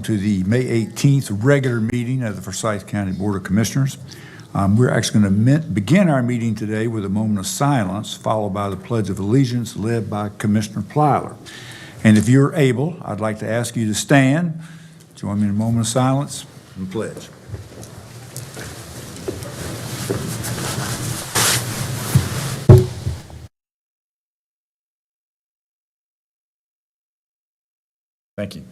To the May 18th regular meeting of the Forsyth County Board of Commissioners. We're actually going to begin our meeting today with a moment of silence, followed by the Pledge of Allegiance led by Commissioner Plyler. And if you're able, I'd like to ask you to stand, join me in a moment of silence, and pledge. Thank you.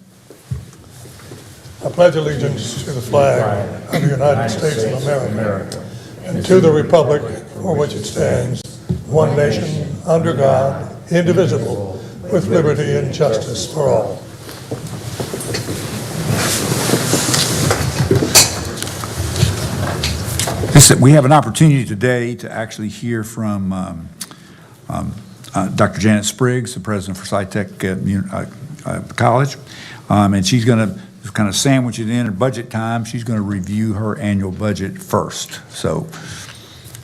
I pledge allegiance to the flag of the United States of America and to the republic for which it stands, one nation, under God, indivisible, with liberty and justice for all. We have an opportunity today to actually hear from Dr. Janet Spriggs, the president of Forsyth Tech College, and she's going to kind of sandwich it in at budget time. She's going to review her annual budget first. So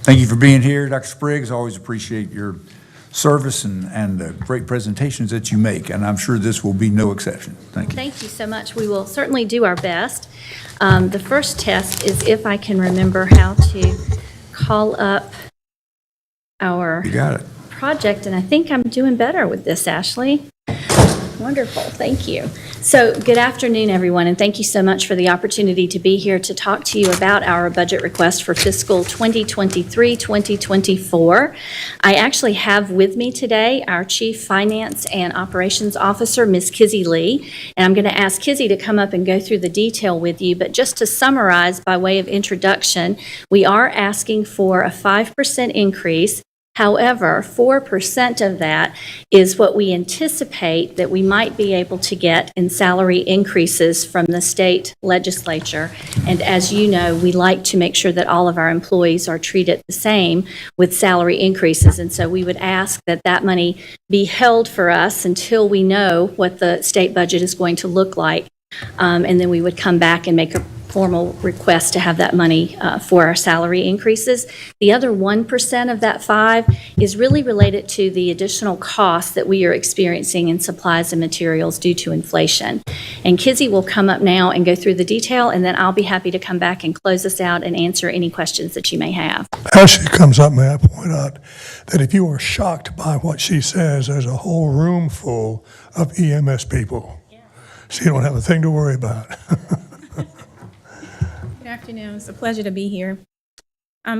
thank you for being here, Dr. Spriggs. I always appreciate your service and the great presentations that you make, and I'm sure this will be no exception. Thank you. Thank you so much. We will certainly do our best. The first test is if I can remember how to call up our You got it. project, and I think I'm doing better with this, Ashley. Wonderful, thank you. So good afternoon, everyone, and thank you so much for the opportunity to be here to talk to you about our budget request for fiscal 2023-2024. I actually have with me today our Chief Finance and Operations Officer, Ms. Kizzy Lee, and I'm going to ask Kizzy to come up and go through the detail with you, but just to summarize by way of introduction, we are asking for a 5% increase. However, 4% of that is what we anticipate that we might be able to get in salary increases from the state legislature. And as you know, we like to make sure that all of our employees are treated the same with salary increases. And so we would ask that that money be held for us until we know what the state budget is going to look like. And then we would come back and make a formal request to have that money for our salary increases. The other 1% of that 5 is really related to the additional costs that we are experiencing in supplies and materials due to inflation. And Kizzy will come up now and go through the detail, and then I'll be happy to come back and close us out and answer any questions that you may have. As she comes up, may I point out that if you are shocked by what she says, there's a whole room full of EMS people. Yeah. So you don't have a thing to worry about. Good afternoon. It's a pleasure to be here.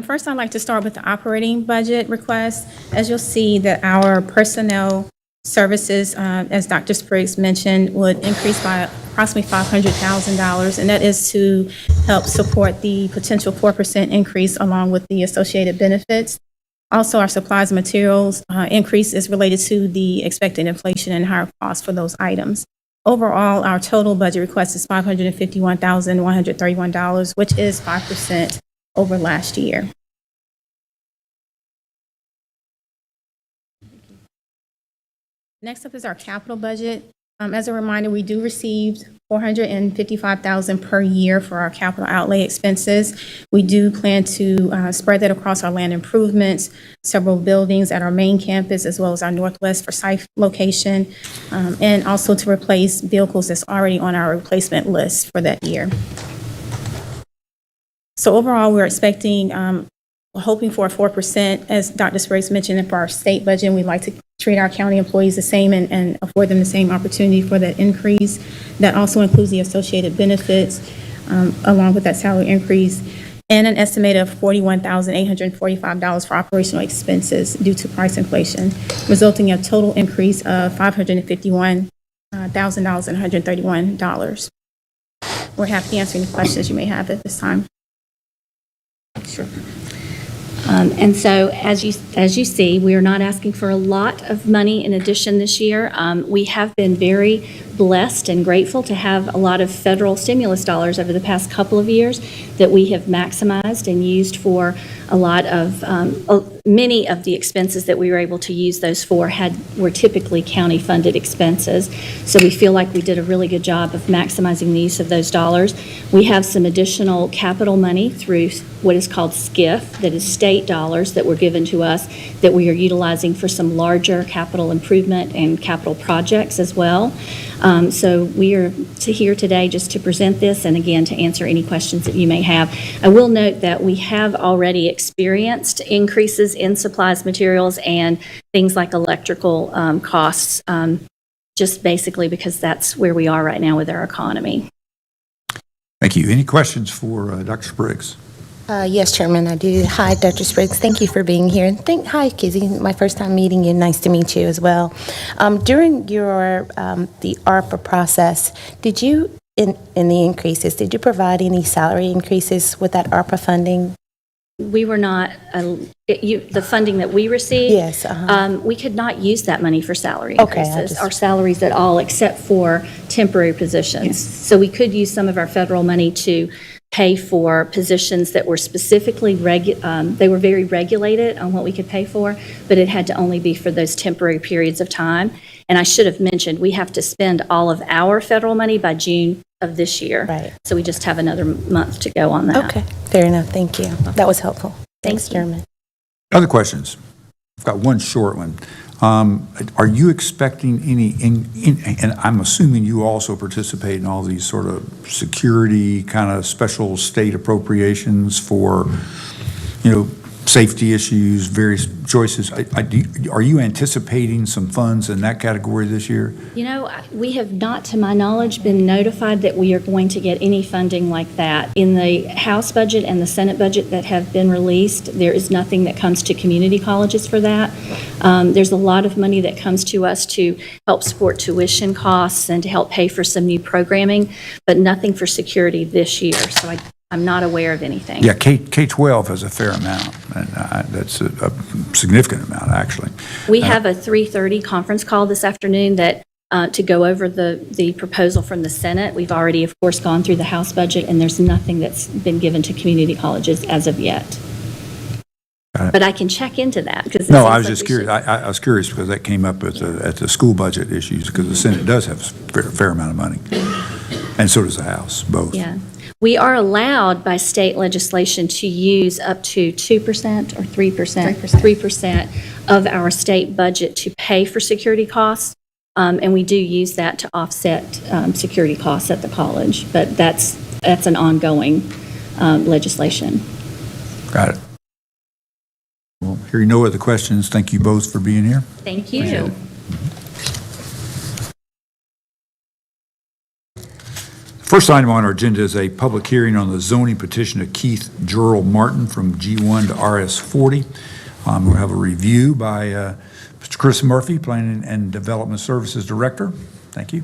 First, I'd like to start with the operating budget request. As you'll see, that our personnel services, as Dr. Spriggs mentioned, would increase by approximately $500,000, and that is to help support the potential 4% increase along with the associated benefits. Also, our supplies and materials increase is related to the expected inflation and higher costs for those items. Overall, our total budget request is $551,131, which is 5% over last year. Next up is our capital budget. As a reminder, we do receive $455,000 per year for our capital outlay expenses. We do plan to spread that across our land improvements, several buildings at our main campus, as well as our Northwest Forsyth location, and also to replace vehicles that's already on our replacement list for that year. So overall, we're expecting, hoping for a 4%, as Dr. Spriggs mentioned, for our state budget. We'd like to treat our county employees the same and afford them the same opportunity for that increase. That also includes the associated benefits along with that salary increase, and an estimate of $41,845 for operational expenses due to price inflation, resulting in a total increase of $551,131. We're happy to answer any questions you may have at this time. Sure. And so as you see, we are not asking for a lot of money in addition this year. We have been very blessed and grateful to have a lot of federal stimulus dollars over the past couple of years that we have maximized and used for a lot of, many of the expenses that we were able to use those for were typically county-funded expenses. So we feel like we did a really good job of maximizing the use of those dollars. We have some additional capital money through what is called SCIF, that is state dollars that were given to us that we are utilizing for some larger capital improvement and capital projects as well. So we are here today just to present this and again to answer any questions that you may have. I will note that we have already experienced increases in supplies, materials, and things like electrical costs, just basically because that's where we are right now with our economy. Thank you. Any questions for Dr. Spriggs? Yes, Chairman, I do. Hi, Dr. Spriggs. Thank you for being here. And hi, Kizzy. My first time meeting you. Nice to meet you as well. During your the ARPA process, did you, in the increases, did you provide any salary increases with that ARPA funding? We were not, the funding that we received. Yes, we could not use that money for salary Okay, I increases, just- our salaries at all, except for temporary positions. So we could use some of our federal money to pay for positions that were specifically, they were very regulated on what we could pay for, but it had to only be for those temporary periods of time. And I should have mentioned, we have to spend all of our federal money by June of this year. Right. So we just have another month to go on that. Okay, fair enough. Thank you. That was helpful. Thanks, Thank you. Chairman. Other questions? I've got one short one. Are you expecting any, and I'm assuming you also participate in all these sort of security kind of special state appropriations for, safety issues, various choices. Are you anticipating some funds in that category this year? We have not, to my knowledge, been notified that we are going to get any funding like that. In the House budget and the Senate budget that have been released, there is nothing that comes to community colleges for that. There's a lot of money that comes to us to help support tuition costs and to help pay for some new programming, but nothing for security this year. So I'm not aware of anything. Yeah, K-12 has a fair amount, and that's a significant amount, actually. We have a 3:30 conference call this afternoon that to go over the proposal from the Senate. We've already, of course, gone through the House budget, and there's nothing that's been given to community colleges as of yet. But I can check into that. Because No, I was just curious. I was curious because that came up at the school budget issues, because the Senate does have a fair amount of money, and so does the House, both. Yeah. We are allowed by state legislation to use up to 2% or 3%, 3% of our state budget to pay for security costs, and we do use that to offset security costs at the college, but that's an ongoing legislation. Got it. Well, hearing no other questions, thank you both for being here. Thank you. First item on our agenda is a public hearing on the zoning petition of Keith Gerald Martin from G1 to RS40. We'll have a review by Mr. Chris Murphy, Planning and Development Services Director. Thank you.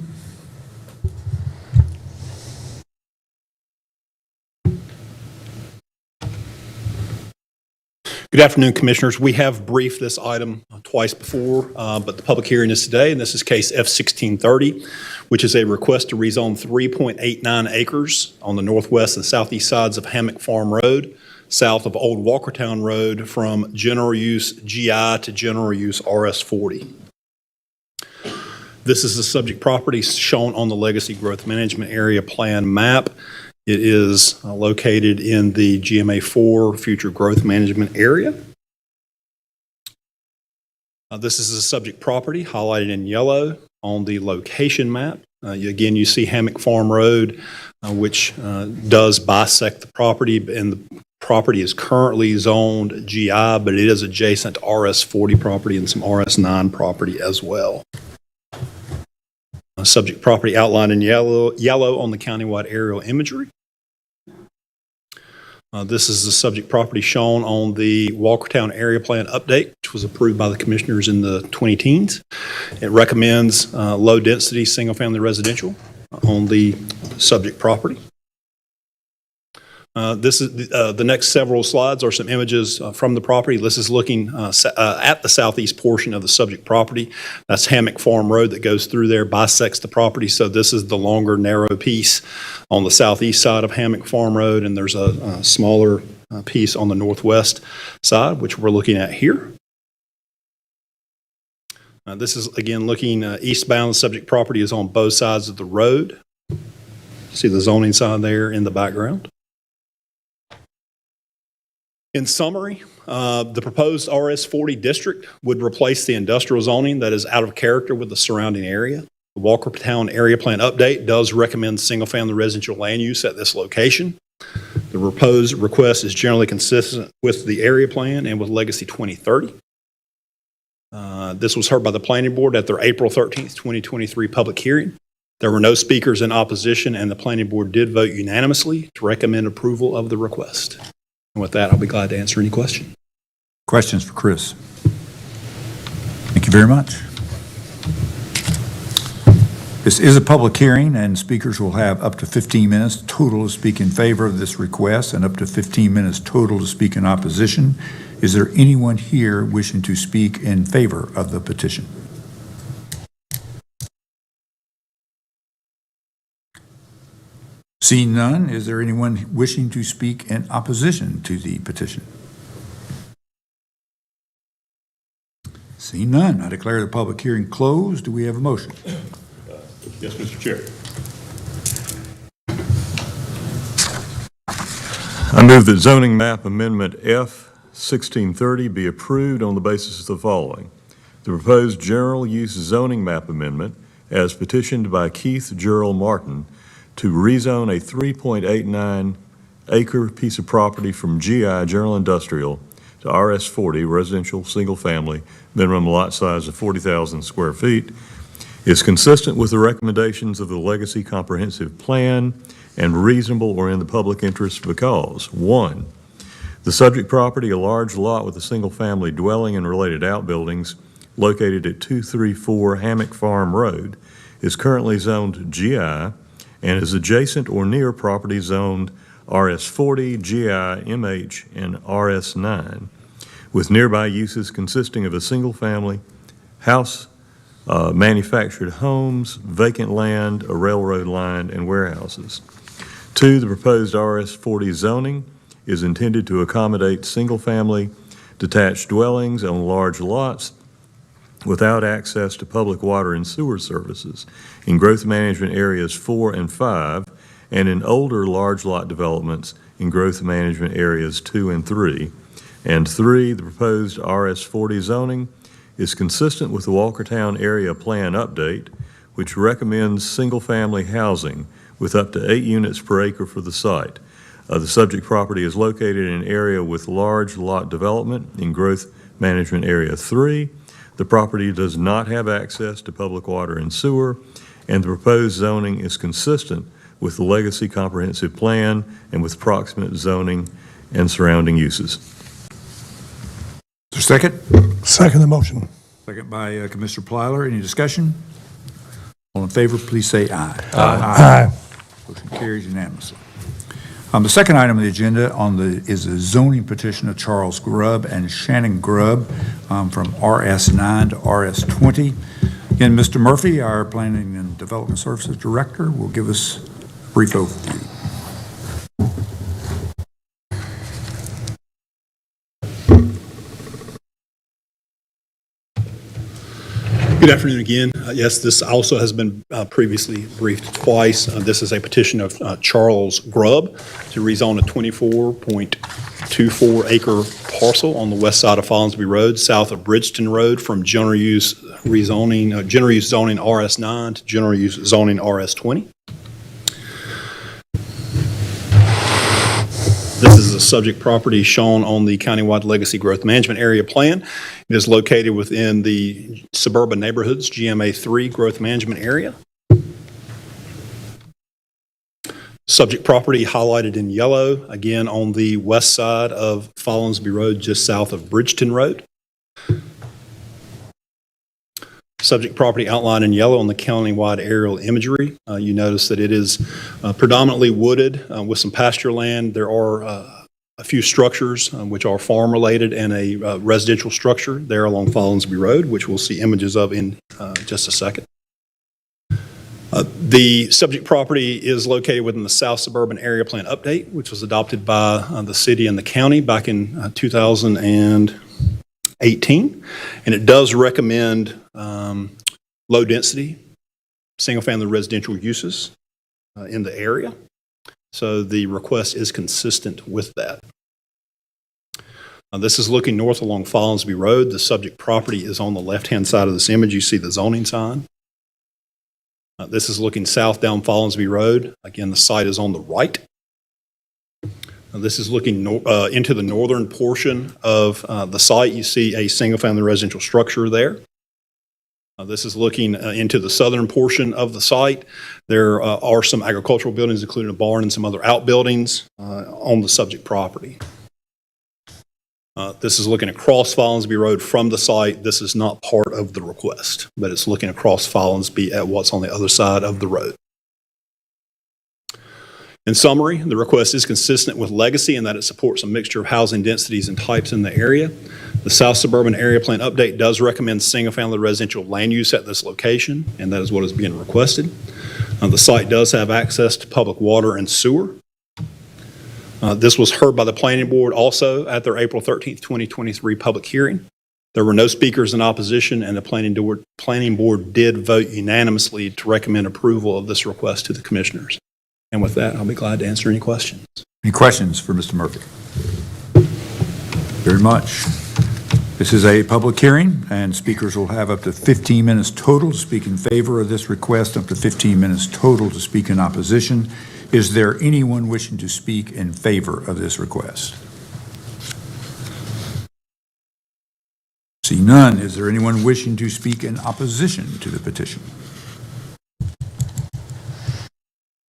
Good afternoon, Commissioners. We have briefed this item twice before, but the public hearing is today, and this is case F-1630, which is a request to rezone 3.89 acres on the northwest and southeast sides of Hammock Farm Road, south of Old Walkertown Road, from general use GI to general use RS40. This is the subject property shown on the Legacy Growth Management Area Plan map. It is located in the GMA4 Future Growth Management Area. This is the subject property highlighted in yellow on the location map. Again, you see Hammock Farm Road, which does bisect the property, and the property is currently zoned GI, but it is adjacent to RS40 property and some RS9 property as well. Subject property outlined in yellow on the countywide aerial imagery. This is the subject property shown on the Walkertown Area Plan update, which was approved by the Commissioners in the 2010s. It recommends low-density, single-family residential on the subject property. This is the next several slides are some images from the property. This is looking at the southeast portion of the subject property. That's Hammock Farm Road that goes through there, bisects the property. So this is the longer, narrow piece on the southeast side of Hammock Farm Road, and there's a smaller piece on the northwest side, which we're looking at here. This is, again, looking eastbound. The subject property is on both sides of the road. See the zoning sign there in the background. In summary, the proposed RS40 district would replace the industrial zoning that is out of character with the surrounding area. The Walkertown Area Plan Update does recommend single-family residential land use at this location. The proposed request is generally consistent with the area plan and with Legacy 2030. This was heard by the Planning Board at their April 13th, 2023 public hearing. There were no speakers in opposition, and the Planning Board did vote unanimously to recommend approval of the request. And with that, I'll be glad to answer any question. Questions for Chris? Thank you very much. This is a public hearing, and speakers will have up to 15 minutes total to speak in favor of this request and up to 15 minutes total to speak in opposition. Is there anyone here wishing to speak in favor of the petition? Seeing none, is there anyone wishing to speak in opposition to the petition? Seeing none, I declare the public hearing closed. Do we have a motion? Yes, Mr. Chair. I move that zoning map amendment F 1630 be approved on the basis of the following. The proposed general use zoning map amendment as petitioned by Keith Gerald Martin to rezone a 3.89 acre piece of property from GI General Industrial to RS40 residential single family, minimum lot size of 40,000 square feet, is consistent with the recommendations of the Legacy Comprehensive Plan and reasonable or in the public interest because, 1, the subject property, a large lot with a single-family dwelling and related outbuildings located at 234 Hammock Farm Road, is currently zoned GI and is adjacent or near property zoned RS40, GI, MH, and RS9, with nearby uses consisting of a single-family house, manufactured homes, vacant land, a railroad line, and warehouses. 2, the proposed RS40 zoning is intended to accommodate single-family detached dwellings on large lots without access to public water and sewer services in growth management areas 4 and 5 and in older large lot developments in growth management areas 2 and 3. And 3, the proposed RS40 zoning is consistent with the Walkertown Area Plan Update, which recommends single-family housing with up to 8 units per acre for the site. The subject property is located in an area with large lot development in Growth Management Area 3. The property does not have access to public water and sewer, and the proposed zoning is consistent with the Legacy Comprehensive Plan and with proximate zoning and surrounding uses. Is there a second? Second the motion. Second by Commissioner Plyler. Any discussion? All in favor, please say aye. Aye. Motion carries unanimously. The second item on the agenda is a zoning petition of Charles Grubb and Shannon Grubb from RS9 to RS20. Again, Mr. Murphy, our Planning and Development Services Director, will give us a brief overview. Good afternoon again. Yes, this also has been previously briefed twice. This is a petition of Charles Grubb to rezone a 24.24 acre parcel on the west side of Follinsby Road, south of Bridgeton Road, from general use zoning RS9 to general use zoning RS20. This is a subject property shown on the Countywide Legacy Growth Management Area Plan. It is located within the Suburban Neighborhoods GMA3 Growth Management Area. Subject property highlighted in yellow, again on the west side of Follinsby Road, just south of Bridgeton Road. Subject property outlined in yellow on the countywide aerial imagery. You notice that it is predominantly wooded with some pasture land. There are a few structures which are farm-related and a residential structure there along Follinsby Road, which we'll see images of in just a second. The subject property is located within the South Suburban Area Plan Update, which was adopted by the city and the county back in 2018, and it does recommend low-density, single-family residential uses in the area. So the request is consistent with that. This is looking north along Follinsby Road. The subject property is on the left-hand side of this image. You see the zoning sign. This is looking south down Follinsby Road. Again, the site is on the right. This is looking into the northern portion of the site. You see a single-family residential structure there. This is looking into the southern portion of the site. There are some agricultural buildings, including a barn and some other outbuildings on the subject property. This is looking across Follinsby Road from the site. This is not part of the request, but it's looking across Follinsby at what's on the other side of the road. In summary, the request is consistent with Legacy in that it supports a mixture of housing densities and types in the area. The South Suburban Area Plan Update does recommend single-family residential land use at this location, and that is what is being requested. The site does have access to public water and sewer. This was heard by the Planning Board also at their April 13th, 2023 public hearing. There were no speakers in opposition, and the Planning Board did vote unanimously to recommend approval of this request to the Commissioners. And with that, I'll be glad to answer any questions. Any questions for Mr. Murphy? Very much. This is a public hearing, and speakers will have up to 15 minutes total to speak in favor of this request, up to 15 minutes total to speak in opposition. Is there anyone wishing to speak in favor of this request? See none. Is there anyone wishing to speak in opposition to the petition?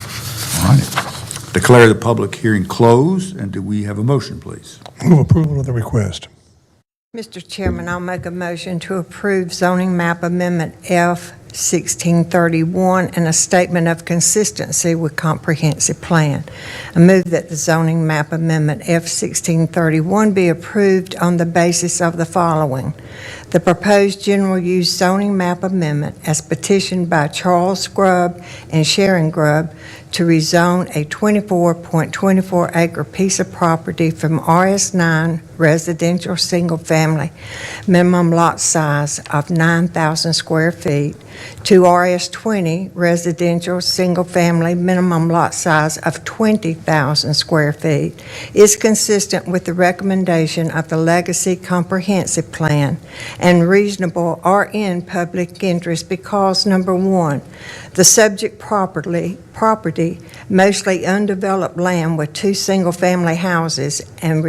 All right. Declare the public hearing closed, and do we have a motion, please? Move approval of the request. Mr. Chairman, I'll make a motion to approve zoning map amendment F 1631 and a statement of consistency with comprehensive plan. I move that the zoning map amendment F 1631 be approved on the basis of the following. The proposed general use zoning map amendment as petitioned by Charles Grubb and Sharon Grubb to rezone a 24.24 acre piece of property from RS9 residential single family minimum lot size of 9,000 square feet to RS20 residential single family minimum lot size of 20,000 square feet is consistent with the recommendation of the Legacy Comprehensive Plan and reasonable or in public interest because, number one, the subject property, mostly undeveloped land with two single-family houses and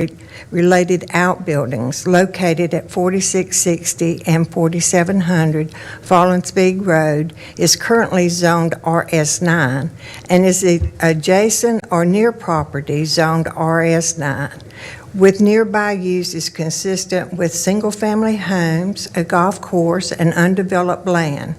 related outbuildings located at 4660 and 4700 Follinsby Road, is currently zoned RS9 and is adjacent or near property zoned RS9 with nearby uses consistent with single-family homes, a golf course, and undeveloped land.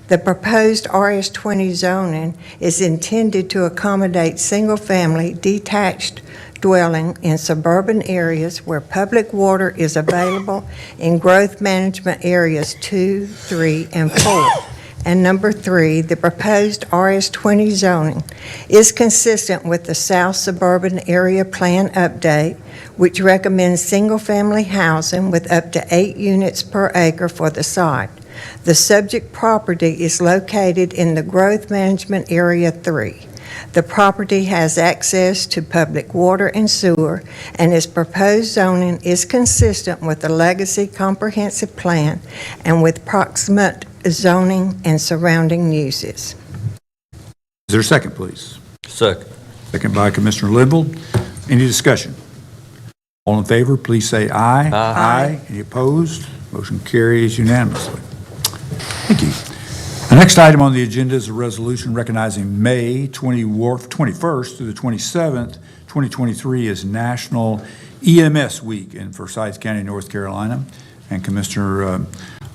The proposed RS20 zoning is intended to accommodate single-family detached dwelling in suburban areas where public water is available in growth management areas 2, 3, and 4. And number 3, the proposed RS20 zoning is consistent with the South Suburban Area Plan Update, which recommends single-family housing with up to 8 units per acre for the site. The subject property is located in the Growth Management Area 3. The property has access to public water and sewer, and its proposed zoning is consistent with the Legacy Comprehensive Plan and with proximate zoning and surrounding uses. Is there a second, please? Second. Second by Commissioner Linville. Any discussion? All in favor, please say aye. Aye. Any opposed? Motion carries unanimously. Thank you. The next item on the agenda is a resolution recognizing May 21st through the 27th, 2023 as National EMS Week in Forsyth County, North Carolina. And Commissioner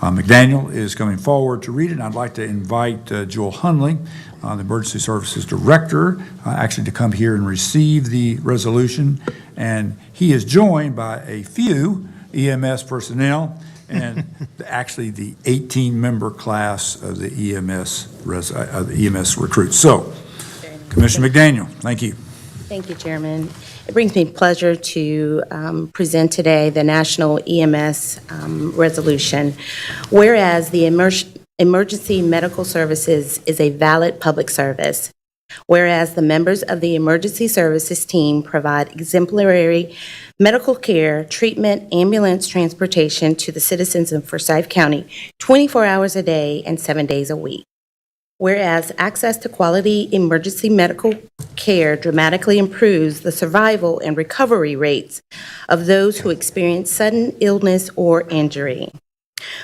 McDaniel is coming forward to read it. And I'd like to invite Joel Hunley, the Emergency Services Director, actually to come here and receive the resolution. And he is joined by a few EMS personnel and actually the 18-member class of the EMS recruits. So, Commissioner McDaniel, thank you. Thank you, Chairman. It brings me pleasure to present today the National EMS resolution. Whereas the emergency medical services is a valid public service, whereas the members of the emergency services team provide exemplary medical care, treatment, ambulance transportation to the citizens of Forsyth County 24 hours a day and 7 days a week. Whereas access to quality emergency medical care dramatically improves the survival and recovery rates of those who experience sudden illness or injury.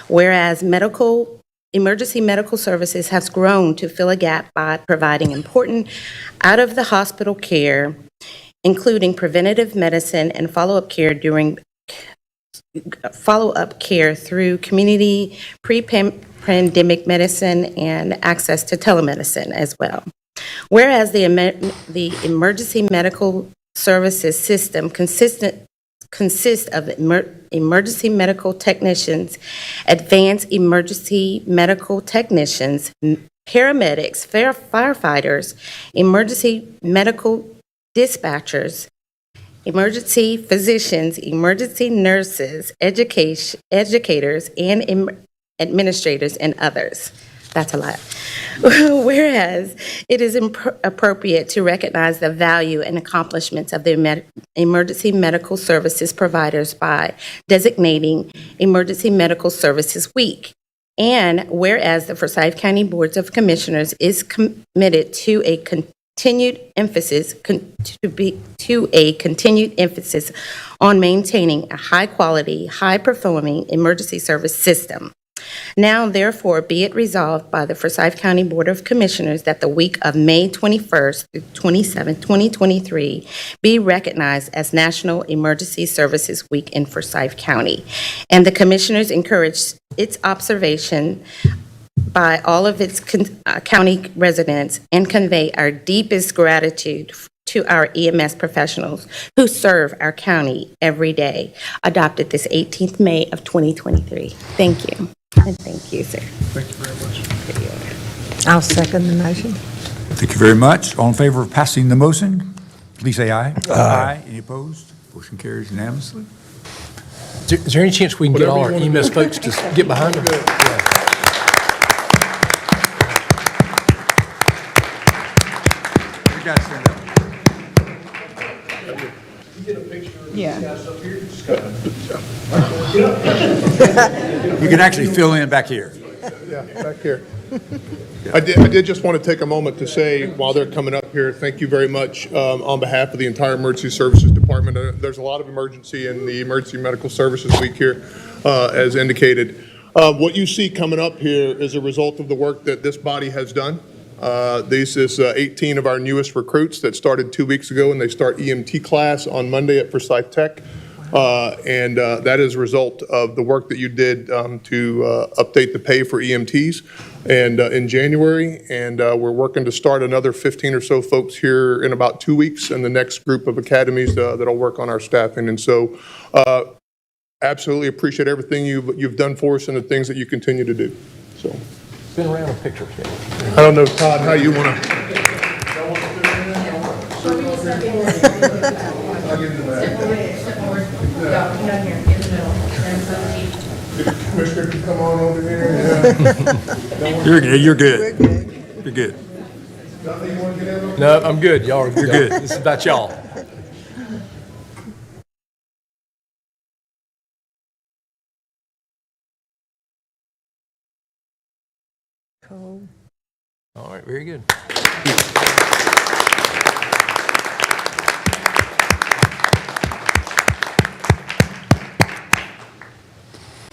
Whereas emergency medical services has grown to fill a gap by providing important out-of-the-hospital care, including preventative medicine and follow-up care through community pre-pandemic medicine and access to telemedicine as well. Whereas the emergency medical services system consists of emergency medical technicians, advanced emergency medical technicians, paramedics, firefighters, emergency medical dispatchers, emergency physicians, emergency nurses, educators, and administrators, and others. That's a lot. Whereas it is appropriate to recognize the value and accomplishments of the emergency medical services providers by designating Emergency Medical Services Week. And whereas the Forsyth County Boards of Commissioners is committed to a continued emphasis on maintaining a high-quality, high-performing emergency service system. Now, therefore, be it resolved by the Forsyth County Board of Commissioners that the week of May 21st through 27th, 2023 be recognized as National Emergency Services Week in Forsyth County. And the Commissioners encourage its observation by all of its county residents and convey our deepest gratitude to our EMS professionals who serve our county every day. Adopted this 18th May of 2023. Thank you. And thank you, sir. Thank you very much. I'll second the motion. Thank you very much. All in favor of passing the motion, please say aye. Aye. Any opposed? Motion carries unanimously. Is there any chance we can get all our EMS folks to get behind them? Yeah. You guys stand up. You can actually fill in back here. Yeah, back here. I did just want to take a moment to say, while they're coming up here, thank you very much on behalf of the entire Emergency Services Department. There's a lot of emergency in the Emergency Medical Services Week here, as indicated. What you see coming up here is a result of the work that this body has done. This is 18 of our newest recruits that started 2 weeks ago, and they start EMT class on Monday at Forsyth Tech. And that is a result of the work that you did to update the pay for EMTs and in January. And we're working to start another 15 or so folks here in about 2 weeks, and the next group of academies that'll work on our staffing. And so absolutely appreciate everything you've done for us and the things that you continue to do. So. Spin around a picture. I don't know, Todd, how you want to. Commissioner, can come on over here. You're good. You're good. No, I'm good. Y'all are good. You're good. This is about y'all. Cool. All right, very good.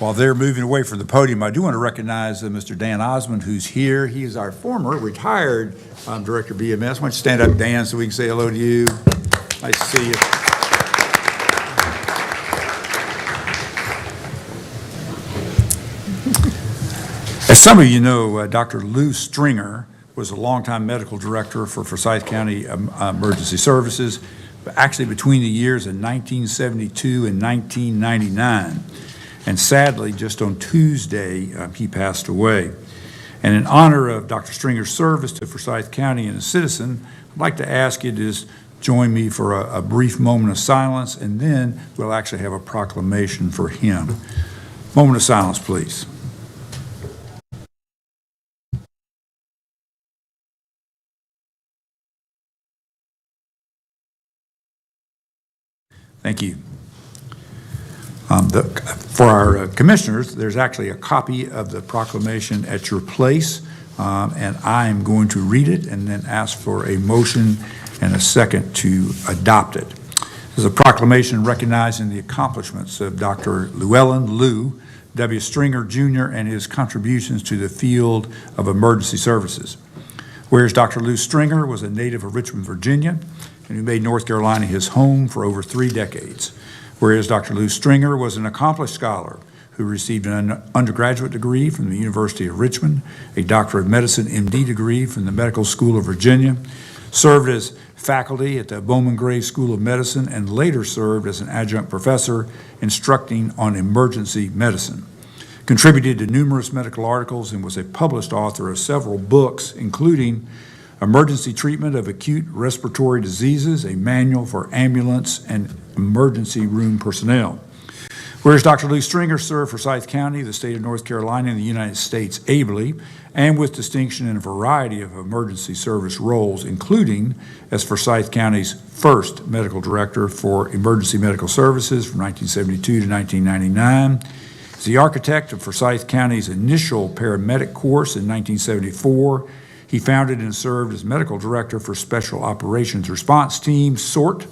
While they're moving away from the podium, I do want to recognize Mr. Dan Osmond, who's here. He is our former retired Director of EMS. Why don't you stand up, Dan, so we can say hello to you. Nice to see you. As some of you know, Dr. Lou Stringer was a longtime medical director for Forsyth County Emergency Services, actually between the years of 1972 and 1999. And sadly, just on Tuesday, he passed away. And in honor of Dr. Stringer's service to Forsyth County and a citizen, I'd like to ask you to just join me for a brief moment of silence, and then we'll actually have a proclamation for him. Moment of silence, please. Thank you. For our commissioners, there's actually a copy of the proclamation at your place. and I am going to read it and then ask for a motion and a second to adopt it. This is a proclamation recognizing the accomplishments of Dr. Llewellyn Lou W. Stringer, Jr., and his contributions to the field of emergency services. Whereas Dr. Lou Stringer was a native of Richmond, Virginia, and who made North Carolina his home for over 3 decades. Whereas Dr. Lou Stringer was an accomplished scholar who received an undergraduate degree from the University of Richmond, a Doctor of Medicine MD degree from the Medical School of Virginia, served as faculty at the Bowman Gray School of Medicine, and later served as an adjunct professor instructing on emergency medicine. Contributed to numerous medical articles and was a published author of several books, including Emergency Treatment of Acute Respiratory Diseases, a manual for ambulance and emergency room personnel. Whereas Dr. Lou Stringer served Forsyth County, the state of North Carolina, and the United States ably and with distinction in a variety of emergency service roles, including as Forsyth County's first medical director for emergency medical services from 1972 to 1999, as the architect of Forsyth County's initial paramedic course in 1974, he founded and served as medical director for Special Operations Response Team, SORT,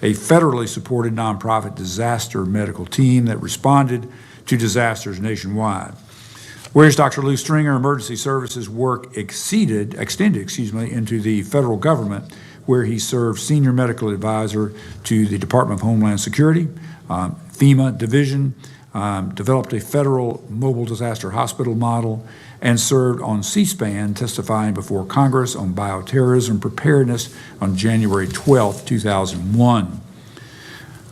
a federally supported nonprofit disaster medical team that responded to disasters nationwide. Whereas Dr. Lou Stringer emergency services work extended into the federal government, where he served senior medical advisor to the Department of Homeland Security, FEMA division, developed a federal mobile disaster hospital model, and served on C-SPAN testifying before Congress on bioterrorism preparedness on January 12, 2001.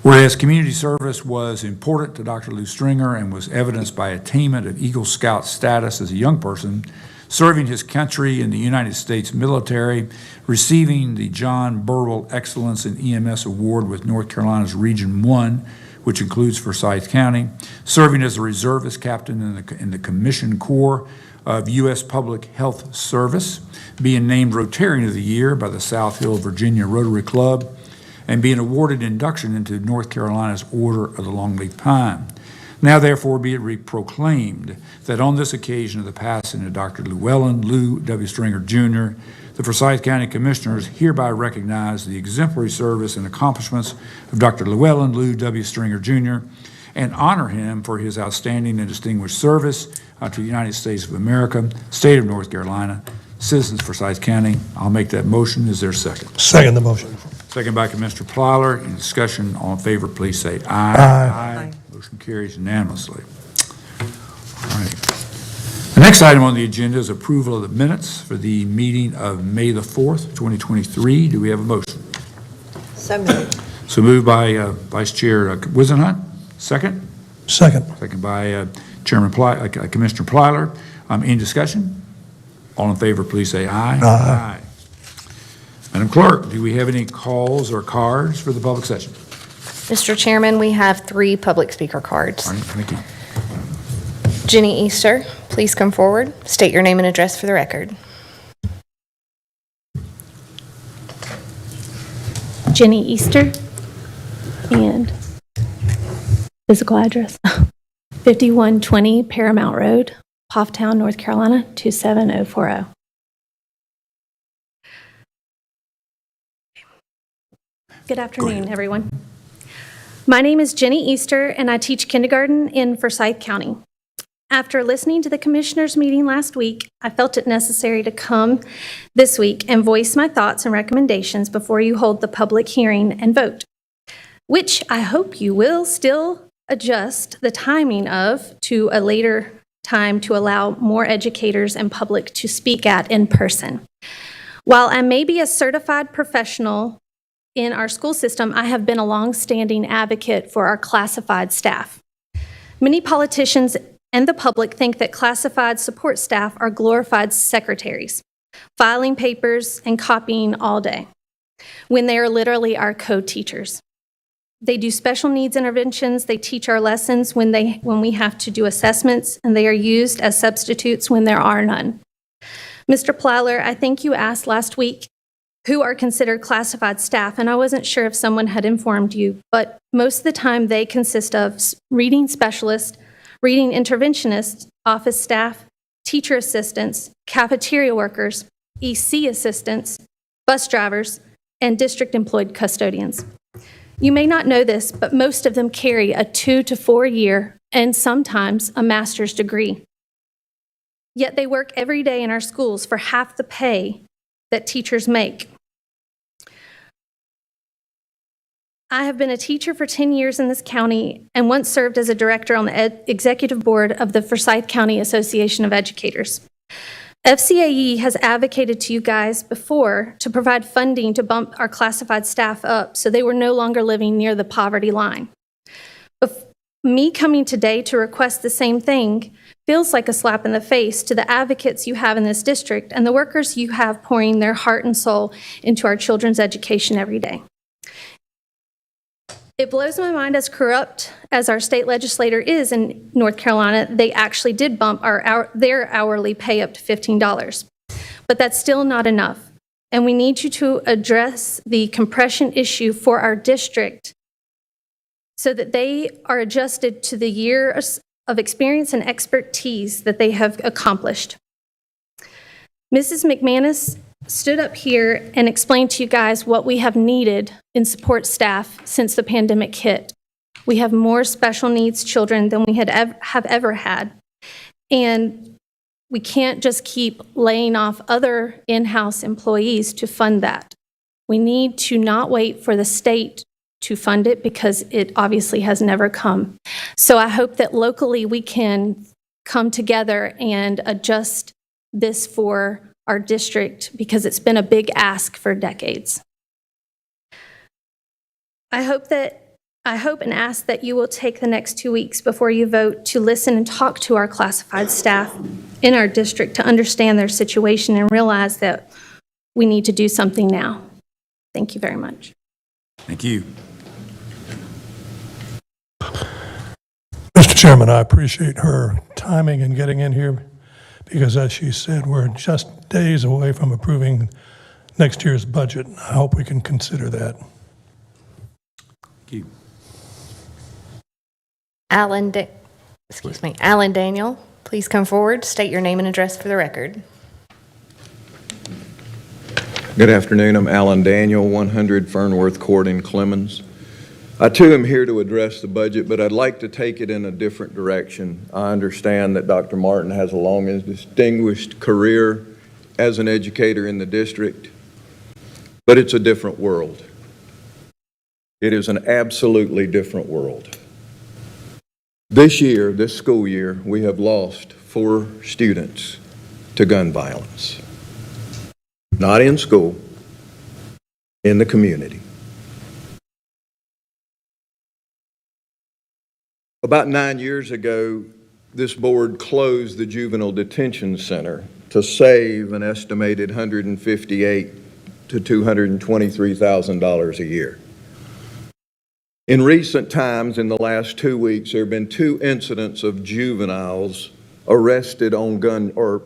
Whereas community service was important to Dr. Lou Stringer and was evidenced by attainment of Eagle Scout status as a young person, serving his country in the United States military, receiving the John Burwell Excellence in EMS Award with North Carolina's Region 1, which includes Forsyth County, serving as a reservist captain in the Commissioned Corps of U.S. Public Health Service, being named Rotarian of the Year by the South Hill, Virginia Rotary Club, and being awarded induction into North Carolina's Order of the Longleaf Pine. Now therefore be it proclaimed that on this occasion of the passing of Dr. Llewellyn Lou W. Stringer, Jr., the Forsyth County Commissioners hereby recognize the exemplary service and accomplishments of Dr. Llewellyn Lou W. Stringer, Jr., and honor him for his outstanding and distinguished service to the United States of America, state of North Carolina, citizens of Forsyth County. I'll make that motion. Is there a second? Second the motion. Second by Commissioner Plyler. In discussion, all in favor, please say aye. Aye. Motion carries unanimously. All right. The next item on the agenda is approval of the minutes for the meeting of May the 4th, 2023. Do we have a motion? So moved. So moved by Vice Chair Wizenhut. Second? Second. Second by Commissioner Plyler. Any discussion? All in favor, please say aye. Aye. Madam Clerk, do we have any calls or cards for the public session? Mr. Chairman, we have 3 public speaker cards. All right, thank you. Jenny Easter, please come forward. State your name and address for the record. Jenny Easter, and physical address, 5120 Paramount Road, Hofftown, North Carolina, 27040. Good afternoon, everyone. My name is Jenny Easter, and I teach kindergarten in Forsyth County. After listening to the commissioners' meeting last week, I felt it necessary to come this week and voice my thoughts and recommendations before you hold the public hearing and vote, which I hope you will still adjust the timing of to a later time to allow more educators and public to speak at in person. While I may be a certified professional in our school system, I have been a long-standing advocate for our classified staff. Many politicians and the public think that classified support staff are glorified secretaries, filing papers and copying all day, when they are literally our co-teachers. They do special needs interventions, they teach our lessons when we have to do assessments, and they are used as substitutes when there are none. Mr. Plyler, I think you asked last week who are considered classified staff, and I wasn't sure if someone had informed you, but most of the time they consist of reading specialists, reading interventionists, office staff, teacher assistants, cafeteria workers, EC assistants, bus drivers, and district-employed custodians. You may not know this, but most of them carry a 2 to 4 year and sometimes a master's degree. Yet they work every day in our schools for half the pay that teachers make. I have been a teacher for 10 years in this county and once served as a director on the executive board of the Forsyth County Association of Educators. FCAE has advocated to you guys before to provide funding to bump our classified staff up so they were no longer living near the poverty line. Me coming today to request the same thing feels like a slap in the face to the advocates you have in this district and the workers you have pouring their heart and soul into our children's education every day. It blows my mind, as corrupt as our state legislator is in North Carolina, they actually did bump their hourly pay up to $15. But that's still not enough. And we need you to address the compression issue for our district so that they are adjusted to the years of experience and expertise that they have accomplished. Mrs. McManus stood up here and explained to you guys what we have needed in support staff since the pandemic hit. We have more special needs children than we have ever had. And we can't just keep laying off other in-house employees to fund that. We need to not wait for the state to fund it because it obviously has never come. So I hope that locally we can come together and adjust this for our district because it's been a big ask for decades. I hope and ask that you will take the next 2 weeks before you vote to listen and talk to our classified staff in our district to understand their situation and realize that we need to do something now. Thank you very much. Thank you. Mr. Chairman, I appreciate her timing and getting in here because, as she said, we're just days away from approving next year's budget. I hope we can consider that. Thank you. Alan Daniel, please come forward, state your name and address for the record. Good afternoon. I'm Alan Daniel, 100 Fernworth Court in Clemens. I too am here to address the budget, but I'd like to take it in a different direction. I understand that Dr. Martin has a long and distinguished career as an educator in the district, but it's a different world. It is an absolutely different world. This year, this school year, we have lost 4 students to gun violence. Not in school, in the community. About 9 years ago, this board closed the Juvenile Detention Center to save an estimated $158,000 to $223,000 a year. In recent times, in the last 2 weeks, there have been 2 incidents of juveniles arrested on gun or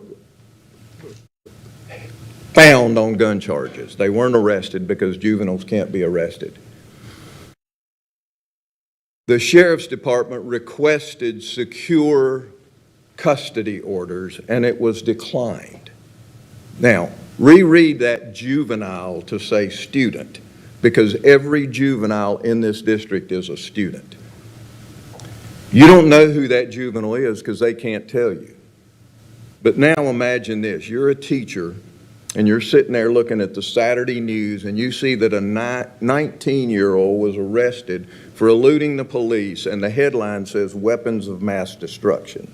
found on gun charges. They weren't arrested because juveniles can't be arrested. The Sheriff's Department requested secure custody orders, and it was declined. Now, reread that juvenile to say student, because every juvenile in this district is a student. You don't know who that juvenile is because they can't tell you. But now imagine this. You're a teacher, and you're sitting there looking at the Saturday news, and you see that a 19-year-old was arrested for eluding the police, and the headline says, "Weapons of Mass Destruction."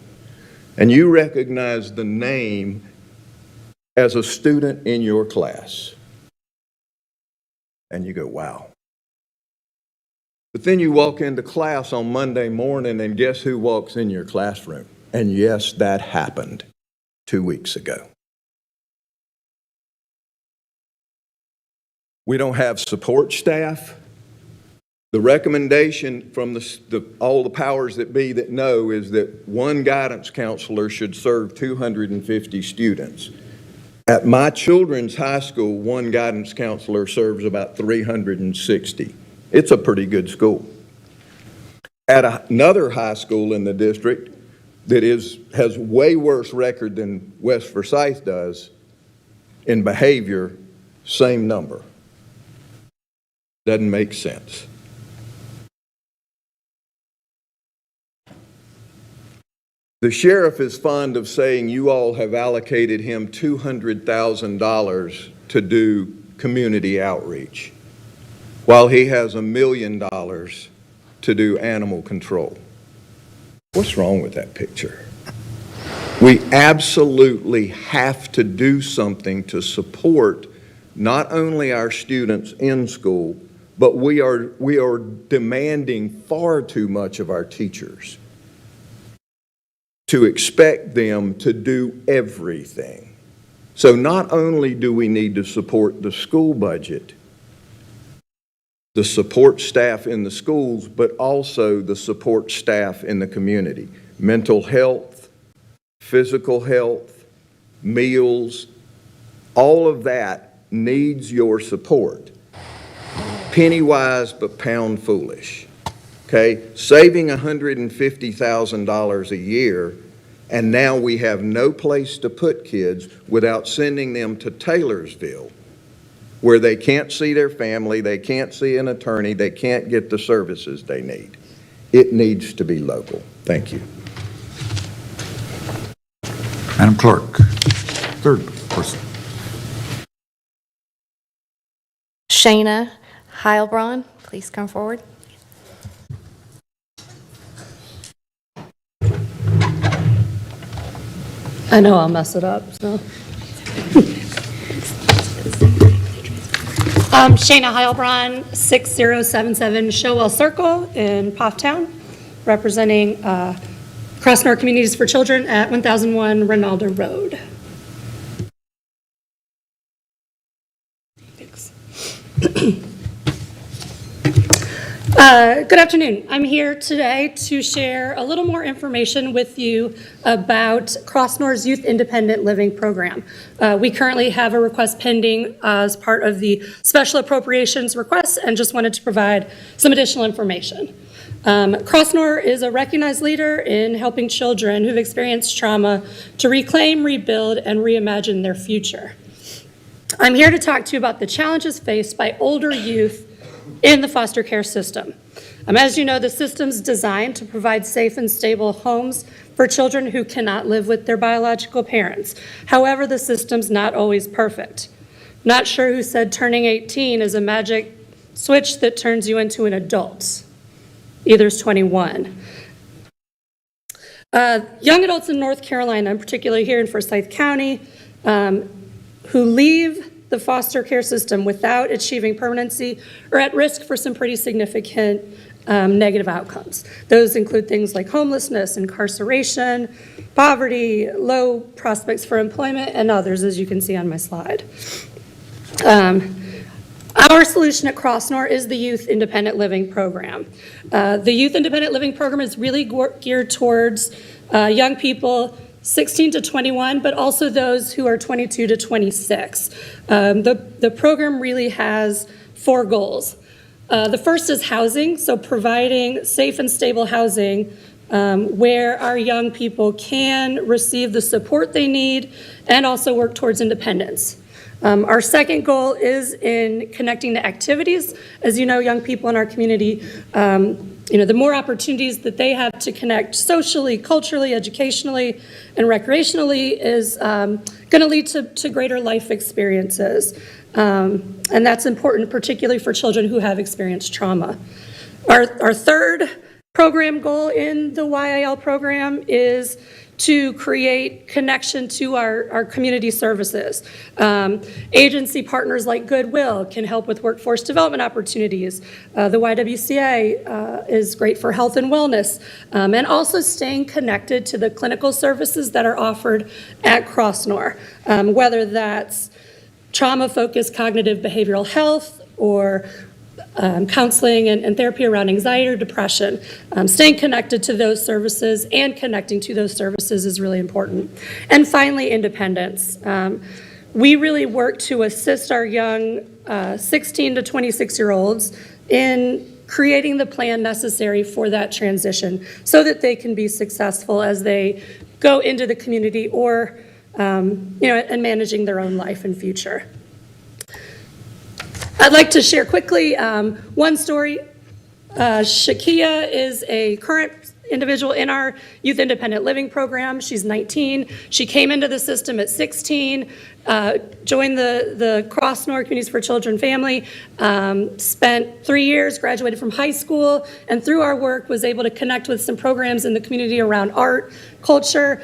And you recognize the name as a student in your class. And you go, wow. But then you walk into class on Monday morning, and guess who walks in your classroom? And yes, that happened 2 weeks ago. We don't have support staff. The recommendation from all the powers that be that know is that one guidance counselor should serve 250 students. At my children's high school, one guidance counselor serves about 360. It's a pretty good school. At another high school in the district, that has way worse record than West Forsyth does in behavior, same number. Doesn't make sense. The sheriff is fond of saying you all have allocated him $200,000 to do community outreach, while he has $1 million to do animal control. What's wrong with that picture? We absolutely have to do something to support not only our students in school, but we are demanding far too much of our teachers to expect them to do everything. So not only do we need to support the school budget, the support staff in the schools, but also the support staff in the community. Mental health, physical health, meals, all of that needs your support. Penny wise, but pound foolish. Okay, saving $150,000 a year, and now we have no place to put kids without sending them to Taylorsville, where they can't see their family, they can't see an attorney, they can't get the services they need. It needs to be local. Thank you. Madam Clerk, third person. Shayna Heilbron, please come forward. I know I'll mess it up, so. Shayna Heilbron, 6077 Showell Circle in Pofftown, representing Crossnor Communities for Children at 1001 Ronaldo Road. Thanks. Good afternoon. I'm here today to share a little more information with you about Crossnor's Youth Independent Living Program. We currently have a request pending as part of the special appropriations request, and just wanted to provide some additional information. Crossnor is a recognized leader in helping children who've experienced trauma to reclaim, rebuild, and reimagine their future. I'm here to talk to you about the challenges faced by older youth in the foster care system. As you know, the system's designed to provide safe and stable homes for children who cannot live with their biological parents. However, the system's not always perfect. Not sure who said turning 18 is a magic switch that turns you into an adult. Either's 21. Young adults in North Carolina, and particularly here in Forsyth County, who leave the foster care system without achieving permanency are at risk for some pretty significant negative outcomes. Those include things like homelessness, incarceration, poverty, low prospects for employment, and others, as you can see on my slide. Our solution at Crossnor is the Youth Independent Living Program. The Youth Independent Living Program is really geared towards young people 16 to 21, but also those who are 22 to 26. The program really has 4 goals. The first is housing, so providing safe and stable housing where our young people can receive the support they need and also work towards independence. Our second goal is in connecting to activities. As you know, young people in our community, the more opportunities that they have to connect socially, culturally, educationally, and recreationally is going to lead to greater life experiences. And that's important, particularly for children who have experienced trauma. Our third program goal in the YIL program is to create connection to our community services. Agency partners like Goodwill can help with workforce development opportunities. The YWCA is great for health and wellness, and also staying connected to the clinical services that are offered at Crossnor, whether that's trauma-focused cognitive behavioral health or counseling and therapy around anxiety or depression. Staying connected to those services and connecting to those services is really important. And finally, independence. We really work to assist our young 16 to 26-year-olds in creating the plan necessary for that transition so that they can be successful as they go into the community or, and managing their own life and future. I'd like to share quickly one story. Shakia is a current individual in our Youth Independent Living Program. She's 19. She came into the system at 16, joined the Crossnor Communities for Children family, spent 3 years, graduated from high school, and through our work was able to connect with some programs in the community around art, culture,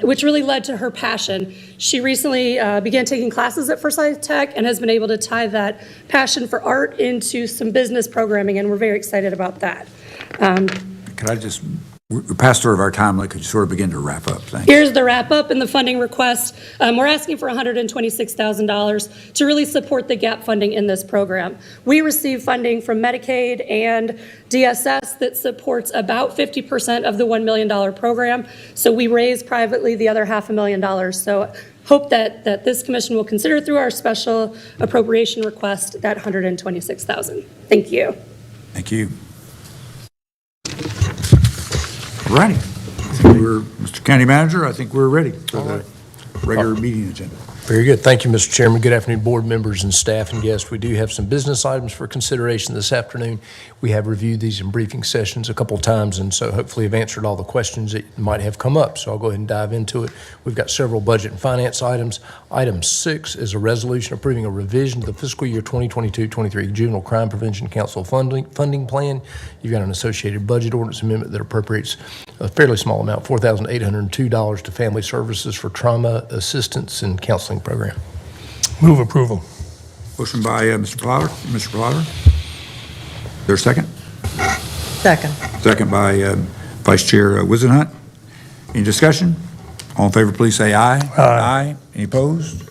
which really led to her passion. She recently began taking classes at Forsyth Tech and has been able to tie that passion for art into some business programming, and we're very excited about that. Could I just, we're past third of our time, could you sort of begin to wrap up? Thanks. Here's the wrap up and the funding request. We're asking for $126,000 to really support the gap funding in this program. We receive funding from Medicaid and DSS that supports about 50% of the $1 million program. So we raise privately the other $500,000. So hope that this commission will consider through our special appropriation request that $126,000. Thank you. Thank you. All righty. Mr. County Manager, I think we're ready for the regular meeting agenda. Very good. Thank you, Mr. Chairman. Good afternoon, board members and staff and guests. We do have some business items for consideration this afternoon. We have reviewed these in briefing sessions a couple times, and so hopefully have answered all the questions that might have come up. So I'll go ahead and dive into it. We've got several budget and finance items. Item 6 is a resolution approving a revision to the fiscal year 2022-23 Juvenile Crime Prevention Council funding plan. You've got an associated budget ordinance amendment that appropriates a fairly small amount, $4,802 to family services for trauma assistance and counseling program. Move approval. Motion by Mr. Plotter. Mr. Plotter. There's a second? Second. Second by Vice Chair Wizenhut. Any discussion? All in favor, please say aye. Aye. Any opposed?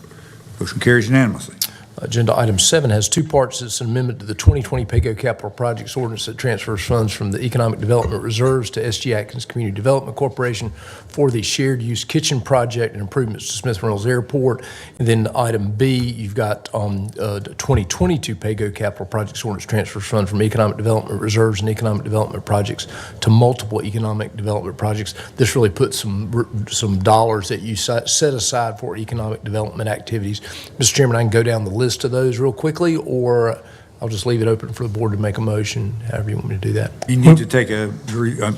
Motion carries unanimously. Agenda item 7 has two parts. It's an amendment to the 2020 PAYGO Capital Projects Ordinance that transfers funds from the Economic Development Reserves to SG Atkins Community Development Corporation for the shared use kitchen project and improvements to Smith Reynolds Airport. And then item B, you've got the 2022 PAYGO Capital Projects Ordinance transfers funds from Economic Development Reserves and Economic Development Projects to multiple economic development projects. This really puts some dollars that you set aside for economic development activities. Mr. Chairman, I can go down the list of those real quickly, or I'll just leave it open for the board to make a motion, however you want me to do that. You need to take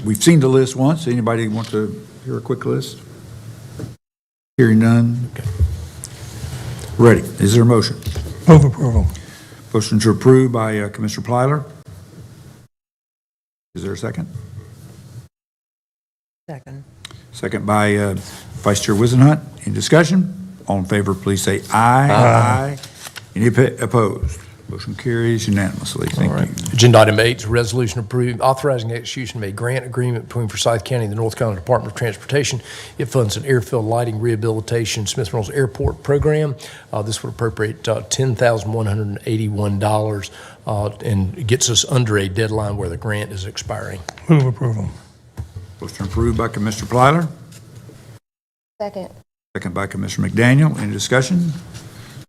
we've seen the list once. Anybody want to hear a quick list? Hearing none. Okay. Ready. Is there a motion? Move approval. Motion to approve by Commissioner Plyler. Is there a second? Second. Second by Vice Chair Wizenhut. Any discussion? All in favor, please say aye. Aye. Any opposed? Motion carries unanimously. Thank you. Agenda item 8 is a resolution approving, authorizing execution of a grant agreement between Forsyth County and the North Carolina Department of Transportation. It funds an airfield lighting rehabilitation Smith Reynolds Airport program. This would appropriate $10,181 and gets us under a deadline where the grant is expiring. Move approval. Motion approved by Commissioner Plyler. Second. Second by Commissioner McDaniel. Any discussion?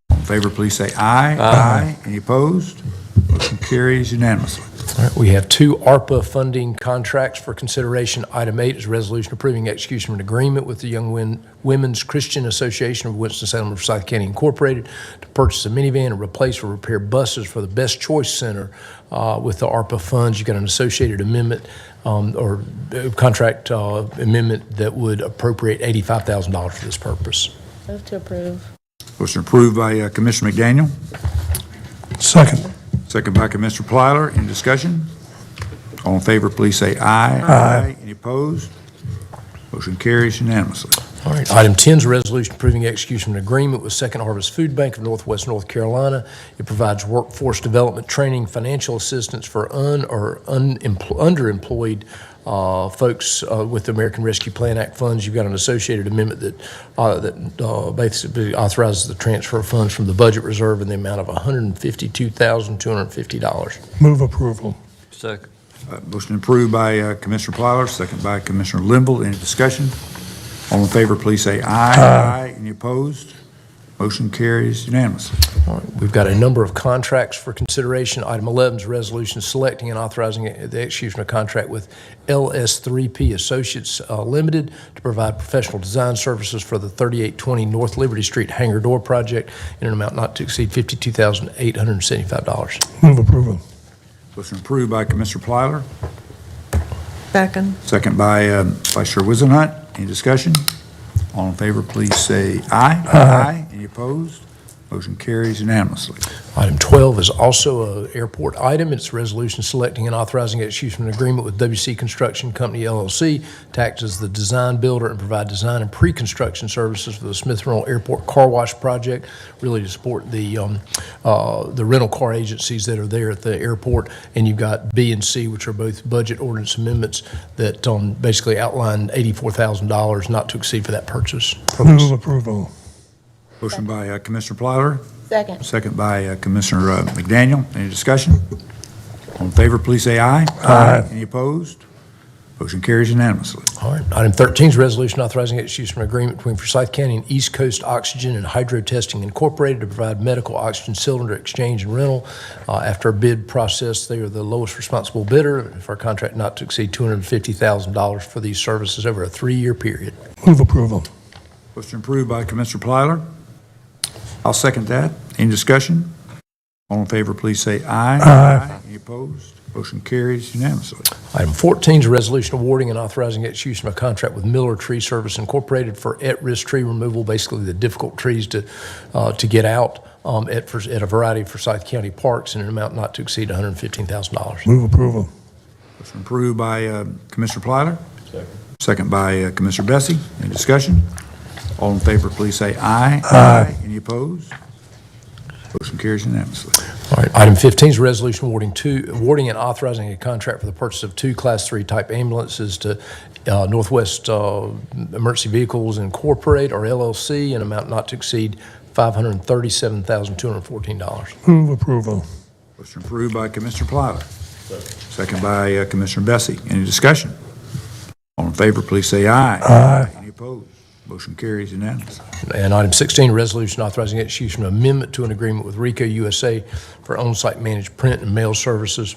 All in favor, please say aye. Aye. Any opposed? Motion carries unanimously. All right, we have two ARPA funding contracts for consideration. Item 8 is a resolution approving execution of an agreement with the Young Women's Christian Association of Winston-Salem and Forsyth County Incorporated to purchase a minivan and replace or repair buses for the Best Choice Center with the ARPA funds. You've got an associated amendment or contract amendment that would appropriate $85,000 for this purpose. Move to approve. Motion approved by Commissioner McDaniel. Second. Second by Commissioner Plyler. Any discussion? All in favor, please say aye. Aye. Any opposed? Motion carries unanimously. All right. Item 10 is a resolution approving execution of an agreement with Second Harvest Food Bank of Northwest North Carolina. It provides workforce development training, financial assistance for underemployed folks with the American Rescue Plan Act funds. You've got an associated amendment that basically authorizes the transfer of funds from the budget reserve in the amount of $152,250. Move approval. Second. Motion approved by Commissioner Plyler, second by Commissioner Limble. Any discussion? All in favor, please say aye. Aye. Any opposed? Motion carries unanimously. All right, we've got a number of contracts for consideration. Item 11 is a resolution selecting and authorizing the execution of a contract with LS3P Associates Limited to provide professional design services for the 3820 North Liberty Street hangar door project in an amount not to exceed $52,875. Move approval. Motion approved by Commissioner Plyler, Second. second by Vice Chair Wizenhut. Any discussion? All in favor, please say aye. Aye. Any opposed? Motion carries unanimously. Item 12 is also an airport item. It's a resolution selecting and authorizing execution of an agreement with WC Construction Company LLC to act as the design builder and provide design and pre-construction services for the Smith Rental Airport Car Wash project, really to support the rental car agencies that are there at the airport. And you've got B and C, which are both budget ordinance amendments that basically outline $84,000 not to exceed for that purchase. Move approval. Motion by Commissioner Plyler, Second. second by Commissioner McDaniel. Any discussion? All in favor, please say aye. Aye. Any opposed? Motion carries unanimously. All right. Item 13 is a resolution authorizing execution of an agreement between Forsyth County and East Coast Oxygen and Hydro Testing Incorporated to provide medical oxygen cylinder exchange and rental. After a bid process, they are the lowest responsible bidder for a contract not to exceed $250,000 for these services over a 3-year period. Move approval. Motion approved by Commissioner Plyler. I'll second that. Any discussion? All in favor, please say aye. Aye. Any opposed? Motion carries unanimously. Item 14 is a resolution awarding and authorizing execution of a contract with Miller Tree Service Incorporated for at-risk tree removal, basically the difficult trees to get out at a variety of Forsyth County parks in an amount not to exceed $115,000. Move approval. Motion approved by Commissioner Plyler. Second by Commissioner Bessie. Any discussion? All in favor, please say aye. Aye. Any opposed? Motion carries unanimously. All right, item 15 is a resolution awarding and authorizing a contract for the purchase of 2 Class 3 type ambulances to Northwest Emergency Vehicles Incorporated, or LLC, in an amount not to exceed $537,214. Move approval. Motion approved by Commissioner Plyler. Second by Commissioner Bessie. Any discussion? All in favor, please say aye. Aye. Any opposed? Motion carries unanimously. And item 16, resolution authorizing execution of amendment to an agreement with Rico USA for on-site managed print and mail services.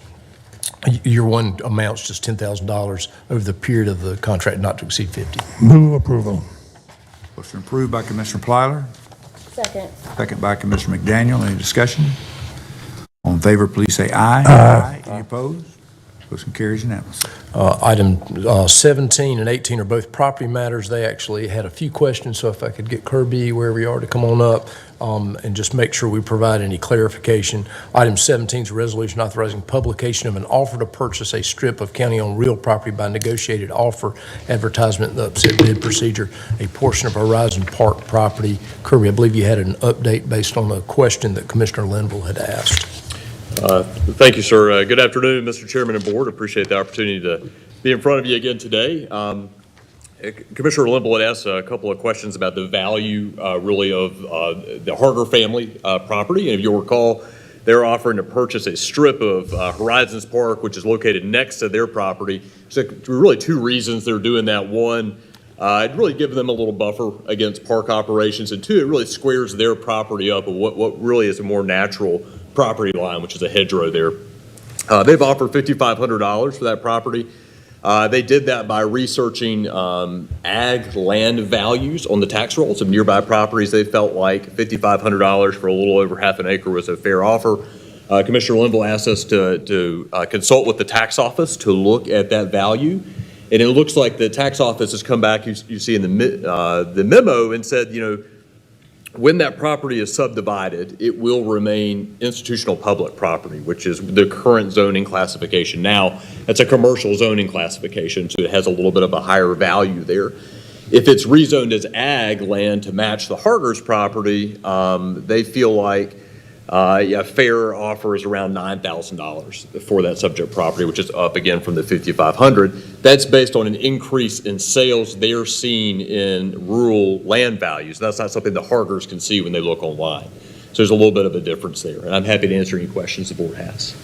Year one amounts just $10,000 over the period of the contract not to exceed $50,000. Move approval. Motion approved by Commissioner Plyler. Second. Second by Commissioner McDaniel. Any discussion? All in favor, please say aye. Aye. Any opposed? Motion carries unanimously. Item 17 and 18 are both property matters. They actually had a few questions, so if I could get Kirby, wherever you are, to come on up and just make sure we provide any clarification. Item 17 is a resolution authorizing publication of an offer to purchase a strip of county-owned real property by negotiated offer advertisement in the upset bid procedure, a portion of Horizon Park property. Kirby, I believe you had an update based on a question that Commissioner Linville had asked. Thank you, sir. Good afternoon, Mr. Chairman and Board. Appreciate the opportunity to be in front of you again today. Commissioner Linville had asked a couple of questions about the value, really, of the Harger family property. And if you'll recall, they're offering to purchase a strip of Horizons Park, which is located next to their property. So really 2 reasons they're doing that. One, it really gives them a little buffer against park operations. And 2, it really squares their property up with what really is a more natural property line, which is a hedgerow there. They've offered $5,500 for that property. They did that by researching ag land values on the tax rolls of nearby properties. They felt like $5,500 for a little over half an acre was a fair offer. Commissioner Linville asked us to consult with the tax office to look at that value. And it looks like the tax office has come back, you see in the memo, and said, when that property is subdivided, it will remain institutional public property, which is the current zoning classification. Now, that's a commercial zoning classification, so it has a little bit of a higher value there. If it's rezoned as ag land to match the Harger's property, they feel like a fair offer is around $9,000 for that subject property, which is up again from the $5,500. That's based on an increase in sales they're seeing in rural land values. That's not something the Hargers can see when they look online. So there's a little bit of a difference there, and I'm happy to answer any questions the board has.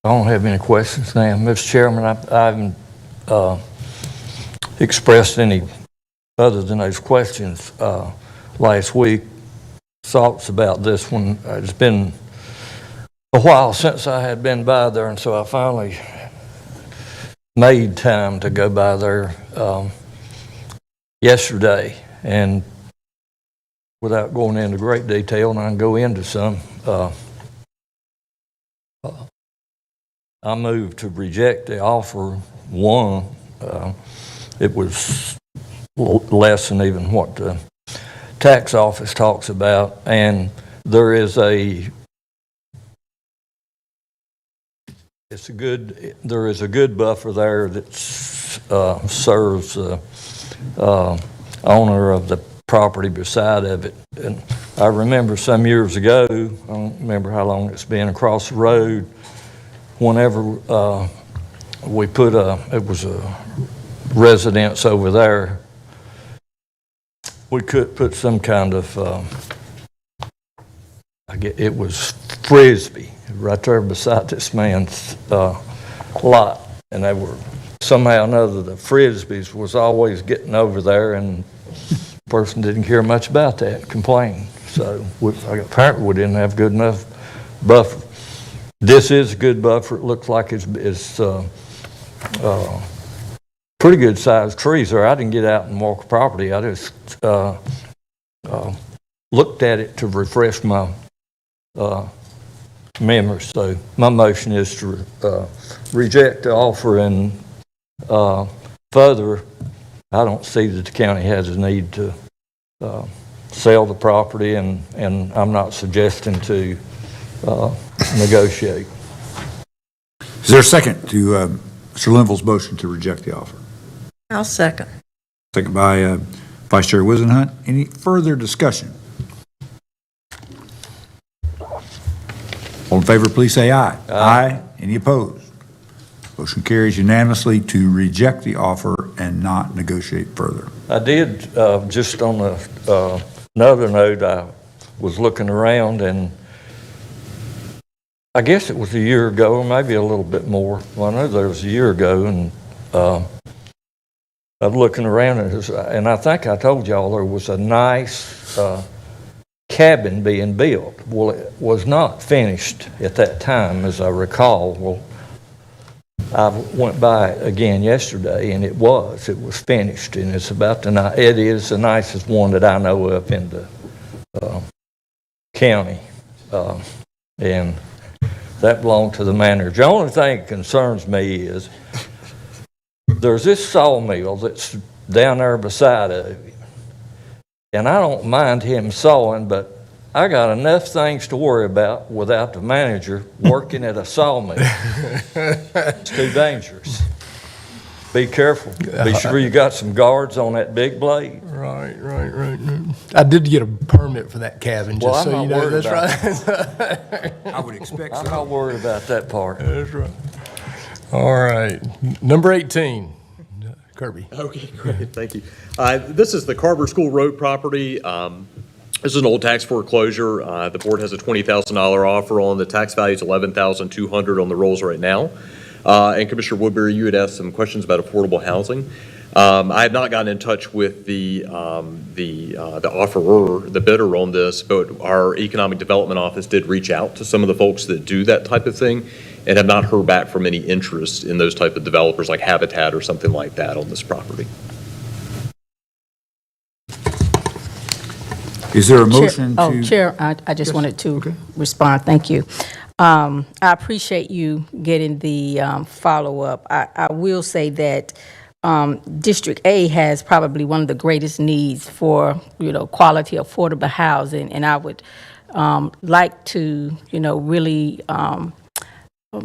I don't have any questions now. Mr. Chairman, I haven't expressed any other than those questions last week. thoughts about this one. It's been a while since I had been by there, and so I finally made time to go by there yesterday. And without going into great detail, and I can go into some, I moved to reject the offer. One, it was less than even what the tax office talks about, and there is a good buffer there that serves the owner of the property beside of it. And I remember some years ago, I don't remember how long it's been, across the road, whenever we put it was a residence over there, we could put some kind of, it was Frisbee right there beside this man's lot. And they were, somehow or another, the Frisbees was always getting over there, and the person didn't care much about that, complained. So apparently we didn't have good enough buffer. This is a good buffer. It looks like it's pretty good sized trees there. I didn't get out and walk the property. I just looked at it to refresh my memory. So my motion is to reject the offer, and further, I don't see that the county has a need to sell the property, and I'm not suggesting to negotiate. Is there a second to Mr. Linville's motion to reject the offer? I'll second. Second by Vice Chair Wizenhunt. Any further discussion? All in favor, please say aye. Aye. Any opposed? Motion carries unanimously to reject the offer and not negotiate further. I did, just on another note, I was looking around, and I guess it was a year ago, or maybe a little bit more. Well, I know there was a year ago, and I'm looking around, and I think I told y'all there was a nice cabin being built. Well, it was not finished at that time, as I recall. Well, I went by it again yesterday, and it was finished, and it is the nicest one that I know of in the county, and that belonged to the manager. The only thing that concerns me is there's this sawmill that's down there beside of it, and I don't mind him sawing, but I got enough things to worry about without the manager working at a sawmill. It's too dangerous. Be careful. Be sure you got some guards on that big blade. Right. I did get a permit for that cabin, Well, just I'm so you not know. worried That's about right. I would expect I'm not worried about that part. That's right. All right. Number 18, Kirby. Okay, great, thank you. This is the Carver School Road property. This is an old tax foreclosure. The board has a $20,000 offer on. The tax value is $11,200 on the rolls right now. And Commissioner Woodbury, you had asked some questions about affordable housing. I have not gotten in touch with the offerer, the bidder on this, but our Economic Development Office did reach out to some of the folks that do that type of thing and have not heard back from any interest in those type of developers like Habitat or something like that on this property. Is there a motion to? Chair, I just wanted to respond. Thank you. I appreciate you getting the follow-up. I will say that District A has probably one of the greatest needs for, quality, affordable housing, and I would like to, really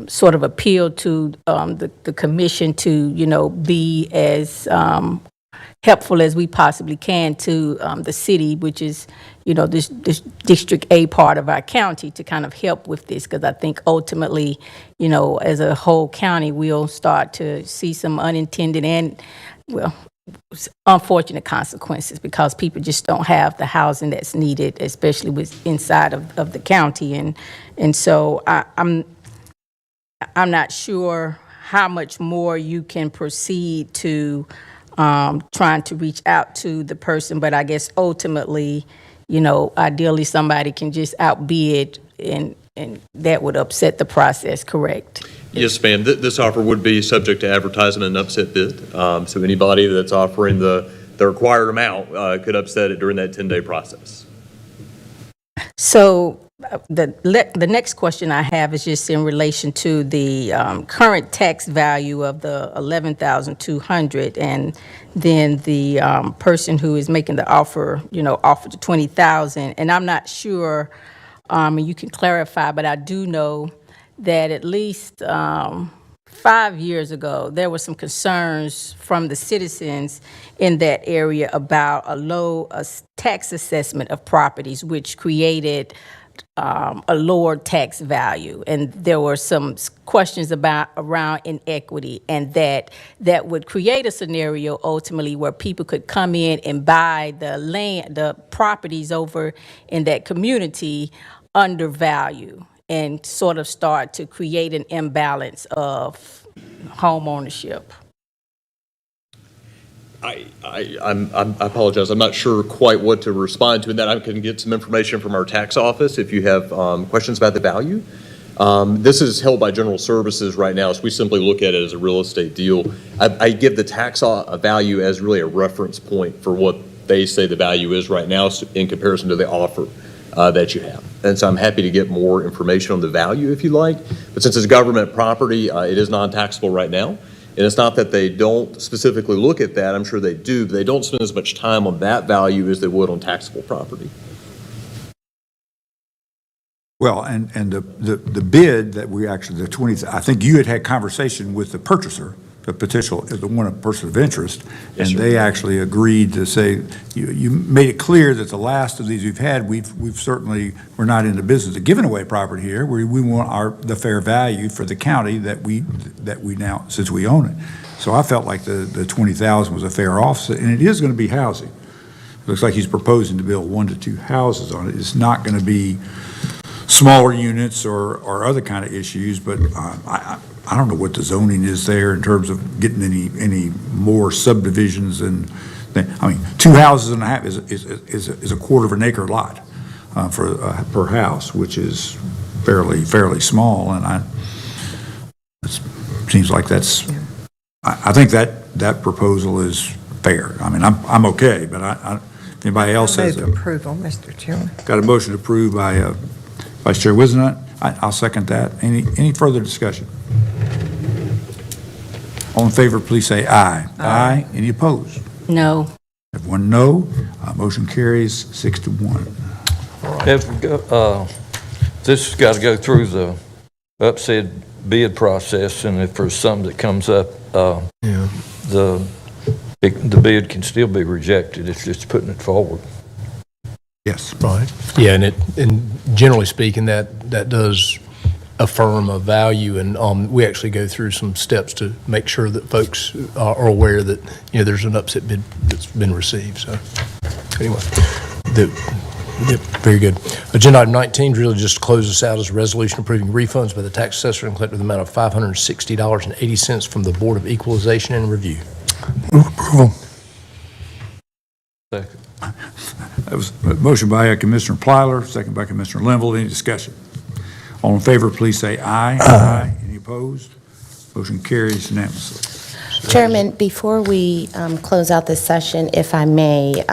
sort of appeal to the commission to, be as helpful as we possibly can to the city, which is, this District A part of our county, to kind of help with this, because I think ultimately, as a whole county, we'll start to see some unintended and, unfortunate consequences, because people just don't have the housing that's needed, especially with inside of the county. And so I'm not sure how much more you can proceed to trying to reach out to the person, but I guess ultimately, ideally somebody can just outbid and that would upset the process, correct? Yes, ma'am. This offer would be subject to advertisement and upset bid. So anybody that's offering the required amount could upset it during that 10-day process. So the next question I have is just in relation to the current tax value of the $11,200, and then the person who is making the offer, offered the $20,000. And I'm not sure, and you can clarify, but I do know that at least 5 years ago, there were some concerns from the citizens in that area about a low tax assessment of properties, which created a lower tax value. And there were some questions around inequity, and that would create a scenario ultimately where people could come in and buy the properties over in that community undervalue, and sort of start to create an imbalance of home ownership. I apologize. I'm not sure quite what to respond to in that. I can get some information from our tax office if you have questions about the value. This is held by General Services right now, so we simply look at it as a real estate deal. I give the tax value as really a reference point for what they say the value is right now in comparison to the offer that you have. And so I'm happy to get more information on the value if you like. But since it's government property, it is non-taxable right now. And it's not that they don't specifically look at that. I'm sure they do, but they don't spend as much time on that value as they would on taxable property. Well, and the bid that we actually, the 20, I think you had conversation with the purchaser, the potential, the one person of interest, Yes, and sir. they actually agreed to say, you made it clear that the last of these we've had, we've certainly, we're not in the business of giving away property here. We want the fair value for the county that we now, since we own it. So I felt like the 20,000 was a fair offset, and it is going to be housing. It looks like he's proposing to build 1 to 2 houses on it. It's not going to be smaller units or other kind of issues, but I don't know what the zoning is there in terms of getting any more subdivisions and, I mean, 2 houses and a half is a quarter of an acre lot per house, which is fairly small, and it seems like I think that proposal is fair. I mean, I'm okay, but if anybody else I has move approval, Mr. Chairman. got a motion approved by Vice Chair Wizenhut. I'll second that. Any further discussion? All in favor, please say aye. Aye. Any opposed? No. Have one no. Motion carries 6-1. This has got to go through the upset bid process, and if there's something that comes up, the bid can still be rejected. It's just putting it forward. Yes. Right. Yeah, and generally speaking, that does affirm a value, and we actually go through some steps to make sure that folks are aware that, there's an upset bid that's been received. So anyway, very good. Agenda item 19 really just to close us out as a resolution approving refunds by the tax assessor and collected the amount of $560.80 from the Board of Equalization and Review. Move approval. Second. That was a motion by Commissioner Plyler, second by Commissioner Linville. Any discussion? All in favor, please say aye. Aye. Any opposed? Motion carries unanimously. Chairman, before we close out this session, if I may,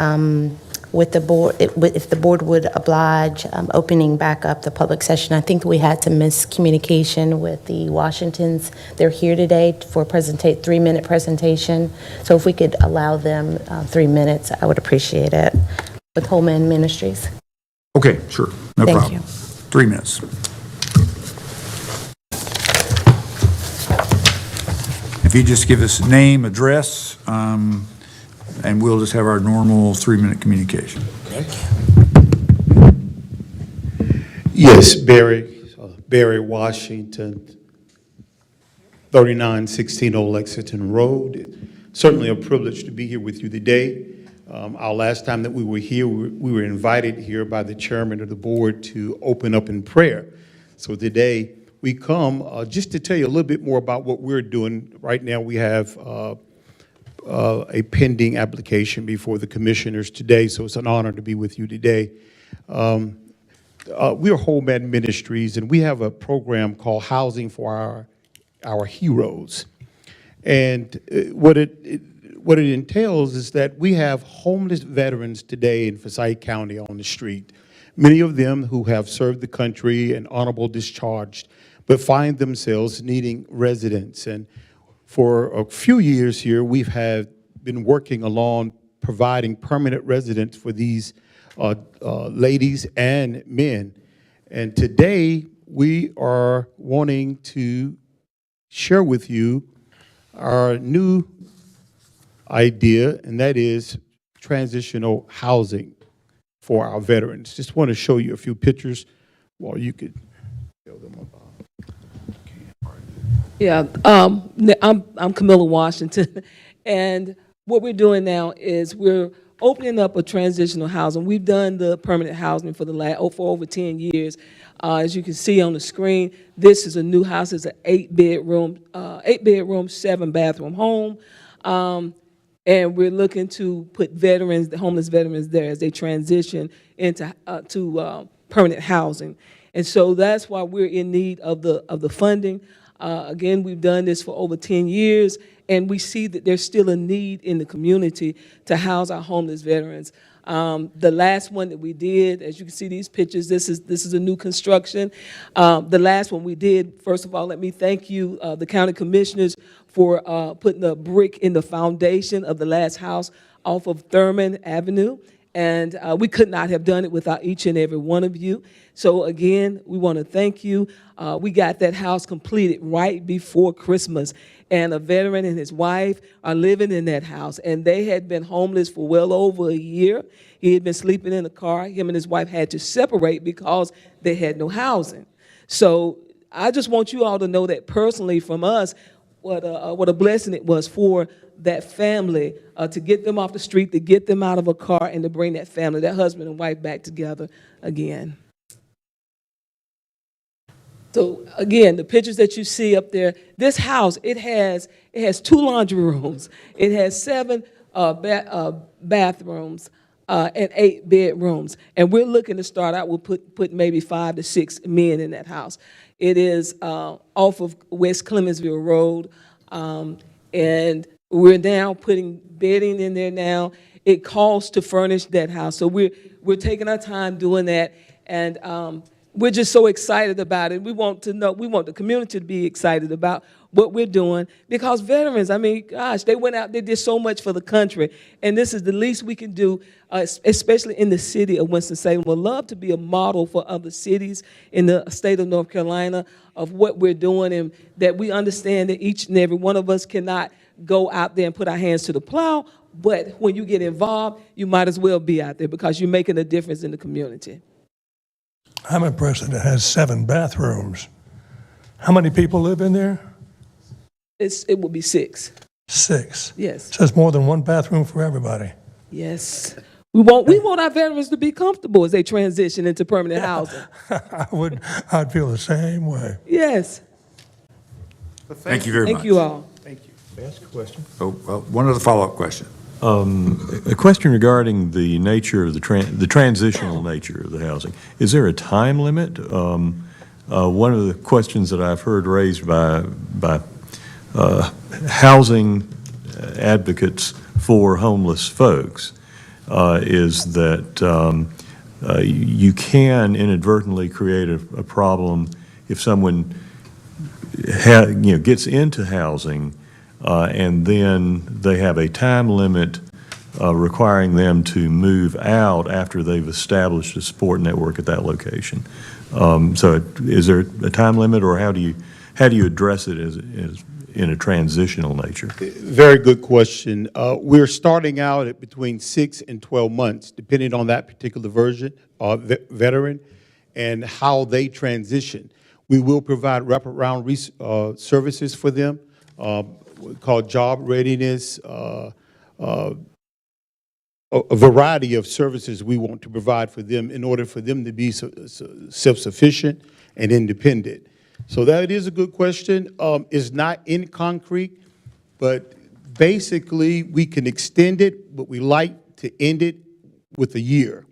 with the board, if the board would oblige opening back up the public session, I think we had some miscommunication with the Washingtons. They're here today for a 3-minute presentation. So if we could allow them 3 minutes, I would appreciate it. With Holman Ministries. Okay, sure. No Thank problem. you. 3 minutes. If you just give us name, address, and we'll just have our normal 3-minute communication. Yes, Barry Washington, 3916 Old Lexington Road. Certainly a privilege to be here with you today. Our last time that we were here, we were invited here by the chairman of the board to open up in prayer. So today we come just to tell you a little bit more about what we're doing. Right now we have a pending application before the commissioners today, so it's an honor to be with you today. We are Whole Man Ministries, and we have a program called Housing for Our Heroes. And what it entails is that we have homeless veterans today in Forsyth County on the street, many of them who have served the country and honorable discharged, but find themselves needing residence. And for a few years here, we've been working along providing permanent residence for these ladies and men. And today, we are wanting to share with you our new idea, and that is transitional housing for our veterans. Just want to show you a few pictures while you could tell them about. Yeah, I'm Camilla Washington, and what we're doing now is we're opening up a transitional housing. We've done the permanent housing for for over 10 years. As you can see on the screen, this is a new house. It's an 8-bedroom, 7-bathroom home, and we're looking to put veterans, the homeless veterans, there as they transition into permanent housing. And so that's why we're in need of the funding. Again, we've done this for over 10 years, and we see that there's still a need in the community to house our homeless veterans. The last one that we did, as you can see these pictures, this is a new construction. The last one we did, first of all, let me thank you, the county commissioners, for putting the brick in the foundation of the last house off of Thurman Avenue. And we could not have done it without each and every one of you. So again, we want to thank you. We got that house completed right before Christmas. And a veteran and his wife are living in that house. And they had been homeless for well over a year. He had been sleeping in the car. Him and his wife had to separate because they had no housing. So I just want you all to know that personally from us, what a blessing it was for that family to get them off the street, to get them out of a car, and to bring that family, that husband and wife, back together again. So again, the pictures that you see up there, this house, it has 2 laundry rooms. It has 7 bathrooms and 8 bedrooms. And we're looking to start out, we'll put maybe 5 to 6 men in that house. It is off of West Clemensville Road, and we're now putting bedding in there now. It costs to furnish that house. So we're taking our time doing that, and we're just so excited about it. We want the community to be excited about what we're doing, because veterans, I mean, gosh, they went out, they did so much for the country, and this is the least we can do, especially in the city of Winston-Salem. We'd love to be a model for other cities in the state of North Carolina of what we're doing, and that we understand that each and every one of us cannot go out there and put our hands to the plow, but when you get involved, you might as well be out there because you're making a difference in the community. I'm impressed that it has 7 bathrooms. How many people live in there? It will be 6. 6? Yes. So it's more than 1 bathroom for everybody. Yes. We want our veterans to be comfortable as they transition into permanent housing. I'd feel the same way. Yes. Thank you very much. Thank you all. Thank you. May I ask a question? Oh, one other follow-up question. A question regarding the nature of the transitional nature of the housing. Is there a time limit? One of the questions that I've heard raised by housing advocates for homeless folks is that you can inadvertently create a problem if someone gets into housing and then they have a time limit requiring them to move out after they've established a support network at that location. So is there a time limit, or how do you address it as in a transitional nature? Very good question. We're starting out at between 6 and 12 months, depending on that particular veteran and how they transition. We will provide wraparound services for them, called job readiness, a variety of services we want to provide for them in order for them to be self-sufficient and independent. So that is a good question. It's not in concrete, but basically, we can extend it, but we like to end it with a year.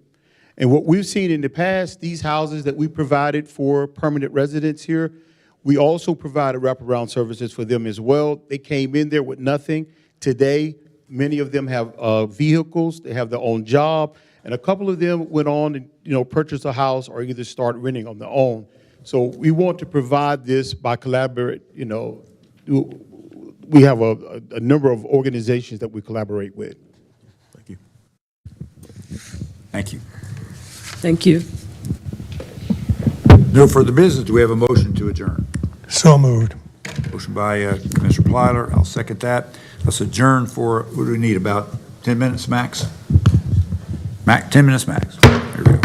And what we've seen in the past, these houses that we provided for permanent residents here, we also provided wraparound services for them as well. They came in there with nothing. Today, many of them have vehicles, they have their own job, and a couple of them went on and, purchase a house or either start renting on their own. So we want to provide this by collaborate, we have a number of organizations that we collaborate with. Thank you. Thank you. Thank you. No further business. Do we have a motion to adjourn? So moved. Motion by Commissioner Plyler. I'll second that. Let's adjourn for, what do we need, about 10 minutes max? 10 minutes max. There we go.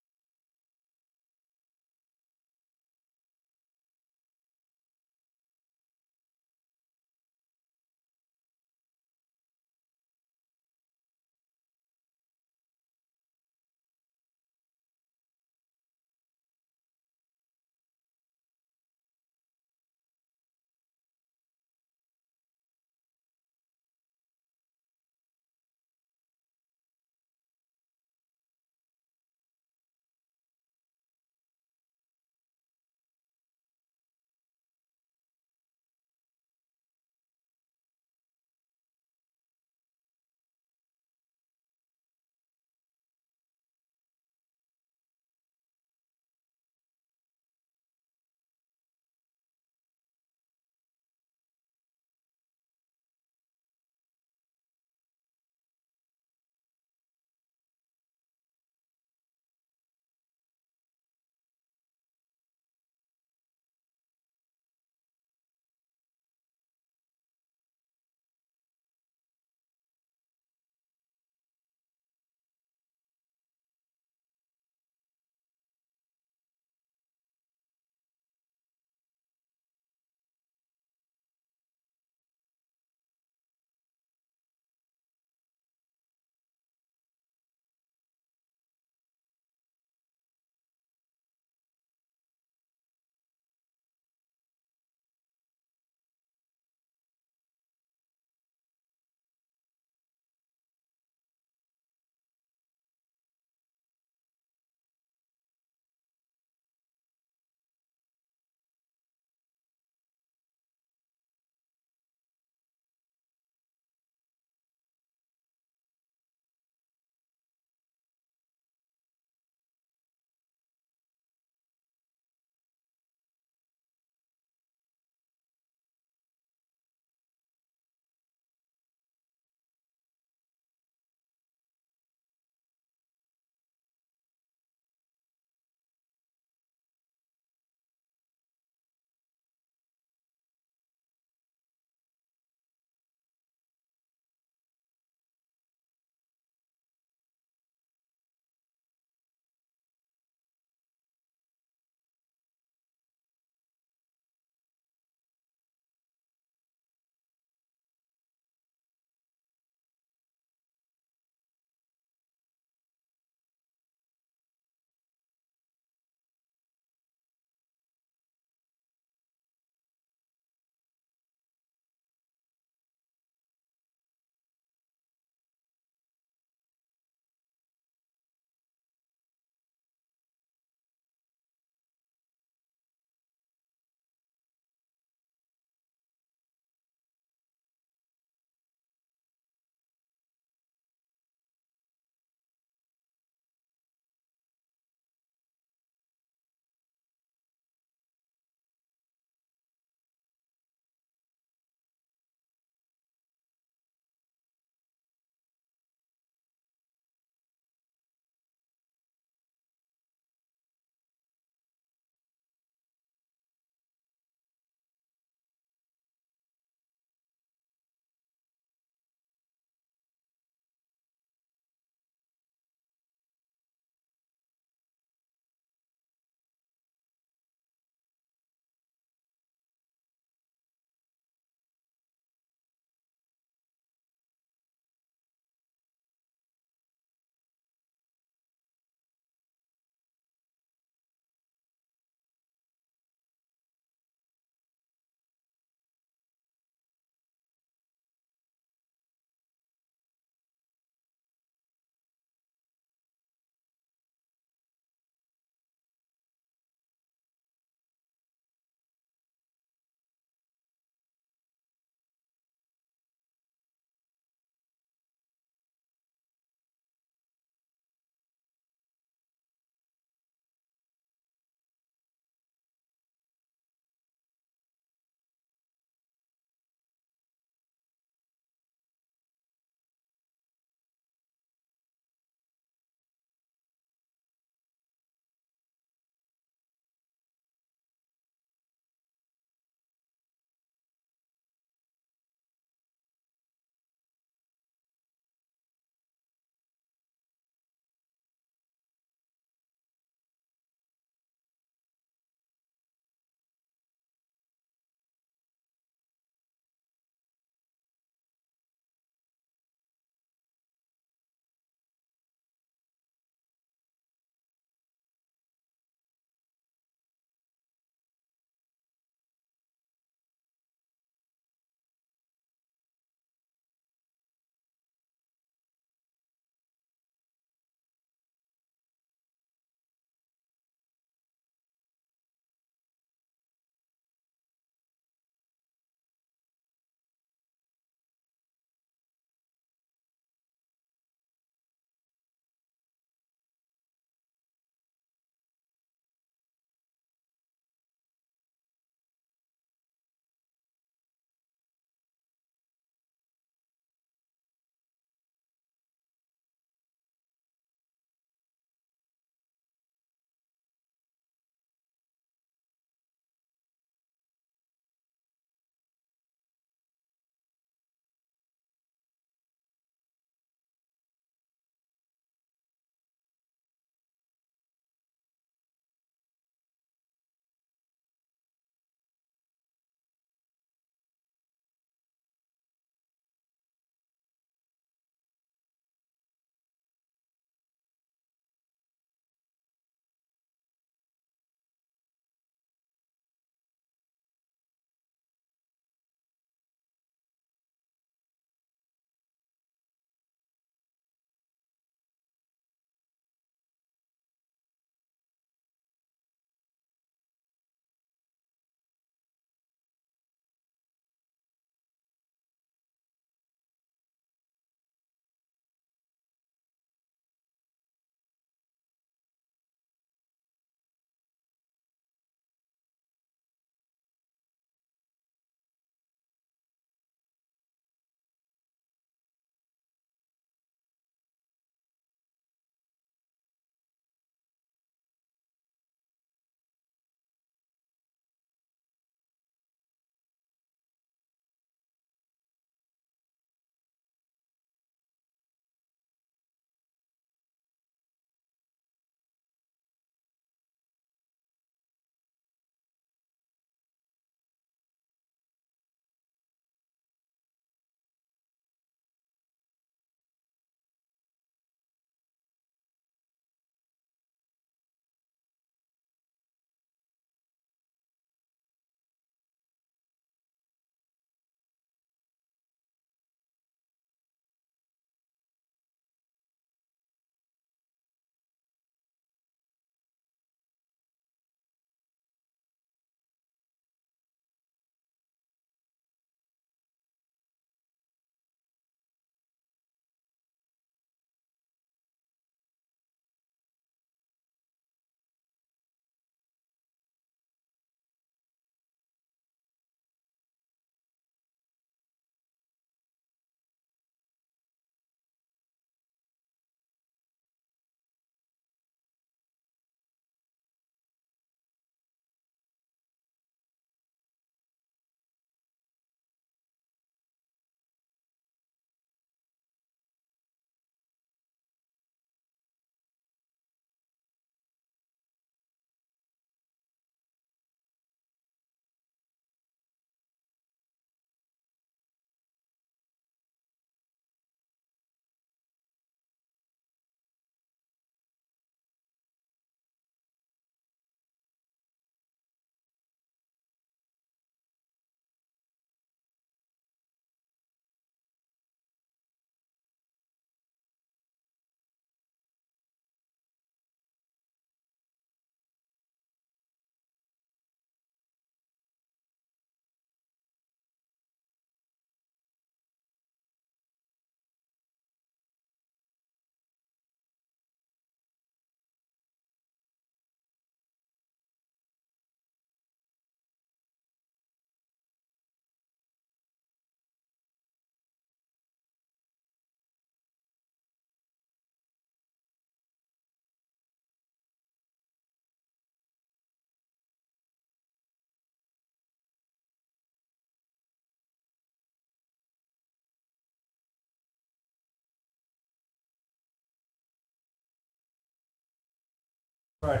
Right.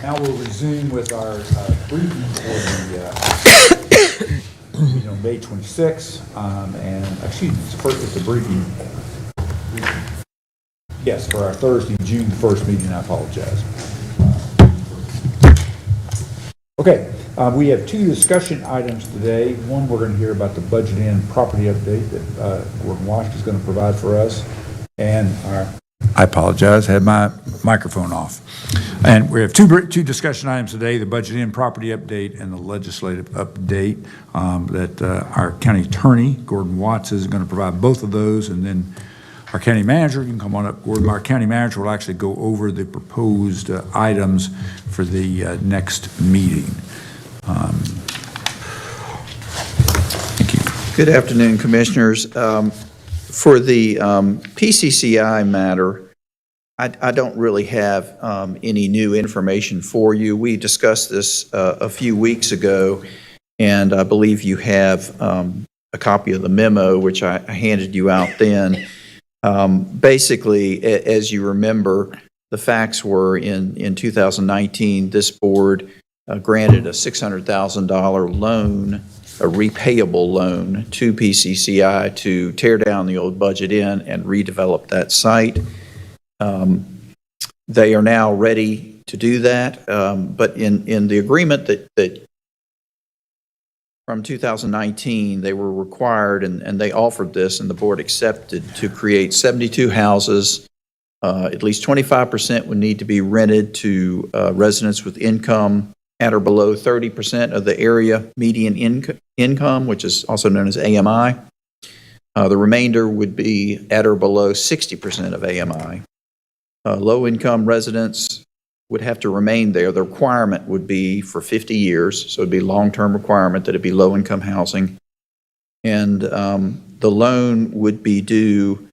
Now we'll resume with our briefing for the meeting on May 26th. And excuse me, it's a briefing. Yes, for our Thursday, June 1st meeting. I apologize. Okay, we have two discussion items today. One, we're going to hear about the budget and property update that Gordon Wash is going to provide for us. And I apologize, I had my microphone off. And we have two discussion items today, the budget and property update and the legislative update that our county attorney, Gordon Watts, is going to provide both of those. And then our county manager, you can come on up, Gordon. Our county manager will actually go over the proposed items for the next meeting. Thank you. Good afternoon, Commissioners. For the PCCI matter, I don't really have any new information for you. We discussed this a few weeks ago, and I believe you have a copy of the memo, which I handed you out then. Basically, as you remember, the facts were in 2019, this board granted a $600,000 loan, a repayable loan to PCCI to tear down the old Budget Inn and redevelop that site. They are now ready to do that, but in the agreement that from 2019, they were required, and they offered this, and the board accepted, to create 72 houses. At least 25% would need to be rented to residents with income at or below 30% of the area median income, which is also known as AMI. The remainder would be at or below 60% of AMI. Low-income residents would have to remain there. The requirement would be for 50 years, so it'd be a long-term requirement that it be low-income housing. And the loan would be due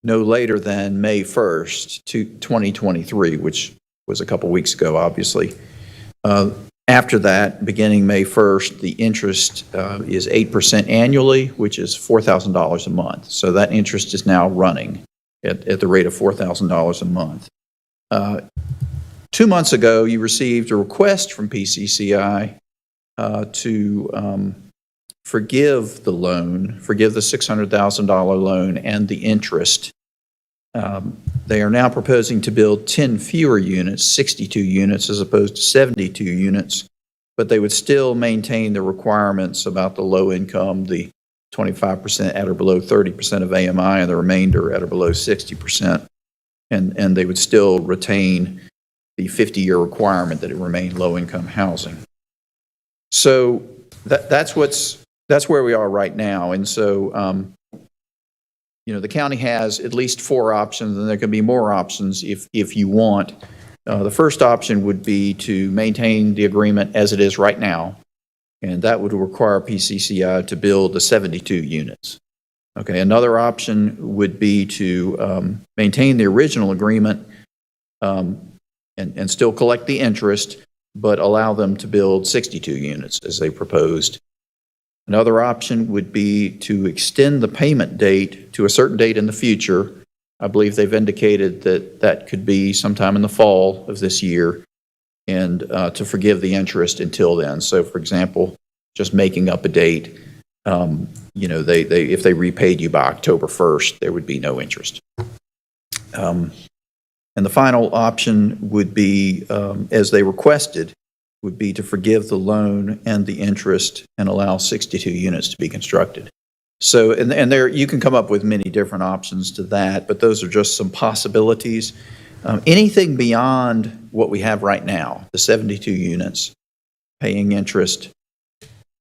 no later than May 1st, 2023, which was a couple weeks ago, obviously. After that, beginning May 1st, the interest is 8% annually, which is $4,000 a month. So that interest is now running at the rate of $4,000 a month. 2 months ago, you received a request from PCCI to forgive the loan, forgive the $600,000 loan and the interest. They are now proposing to build 10 fewer units, 62 units as opposed to 72 units, but they would still maintain the requirements about the low income, the 25% at or below 30% of AMI, and the remainder at or below 60%. And they would still retain the 50-year requirement that it remain low-income housing. So that's where we are right now. And so, the county has at least 4 options, and there can be more options if you want. The first option would be to maintain the agreement as it is right now, and that would require PCCI to build the 72 units. Okay, another option would be to maintain the original agreement and still collect the interest, but allow them to build 62 units as they proposed. Another option would be to extend the payment date to a certain date in the future. I believe they've indicated that that could be sometime in the fall of this year, and to forgive the interest until then. So, for example, just making up a date, if they repaid you by October 1st, there would be no interest. And the final option would be, as they requested, would be to forgive the loan and the interest and allow 62 units to be constructed. So, and there, you can come up with many different options to that, but those are just some possibilities. Anything beyond what we have right now, the 72 units paying interest,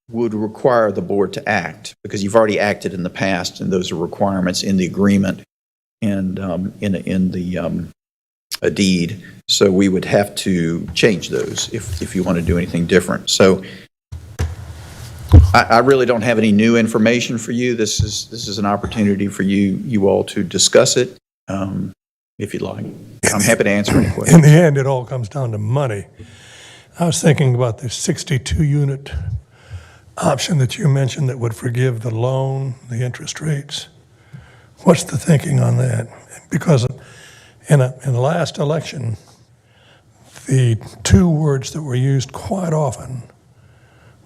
would require the board to act, because you've already acted in the past, and those are requirements in the agreement and in the a deed. So we would have to change those if you want to do anything different. So I really don't have any new information for you. This is an opportunity for you all to discuss it, if you'd like. I'm happy to answer any questions. In the end, it all comes down to money. I was thinking about the 62-unit option that you mentioned that would forgive the loan, the interest rates. What's the thinking on that? Because in the last election, the two words that were used quite often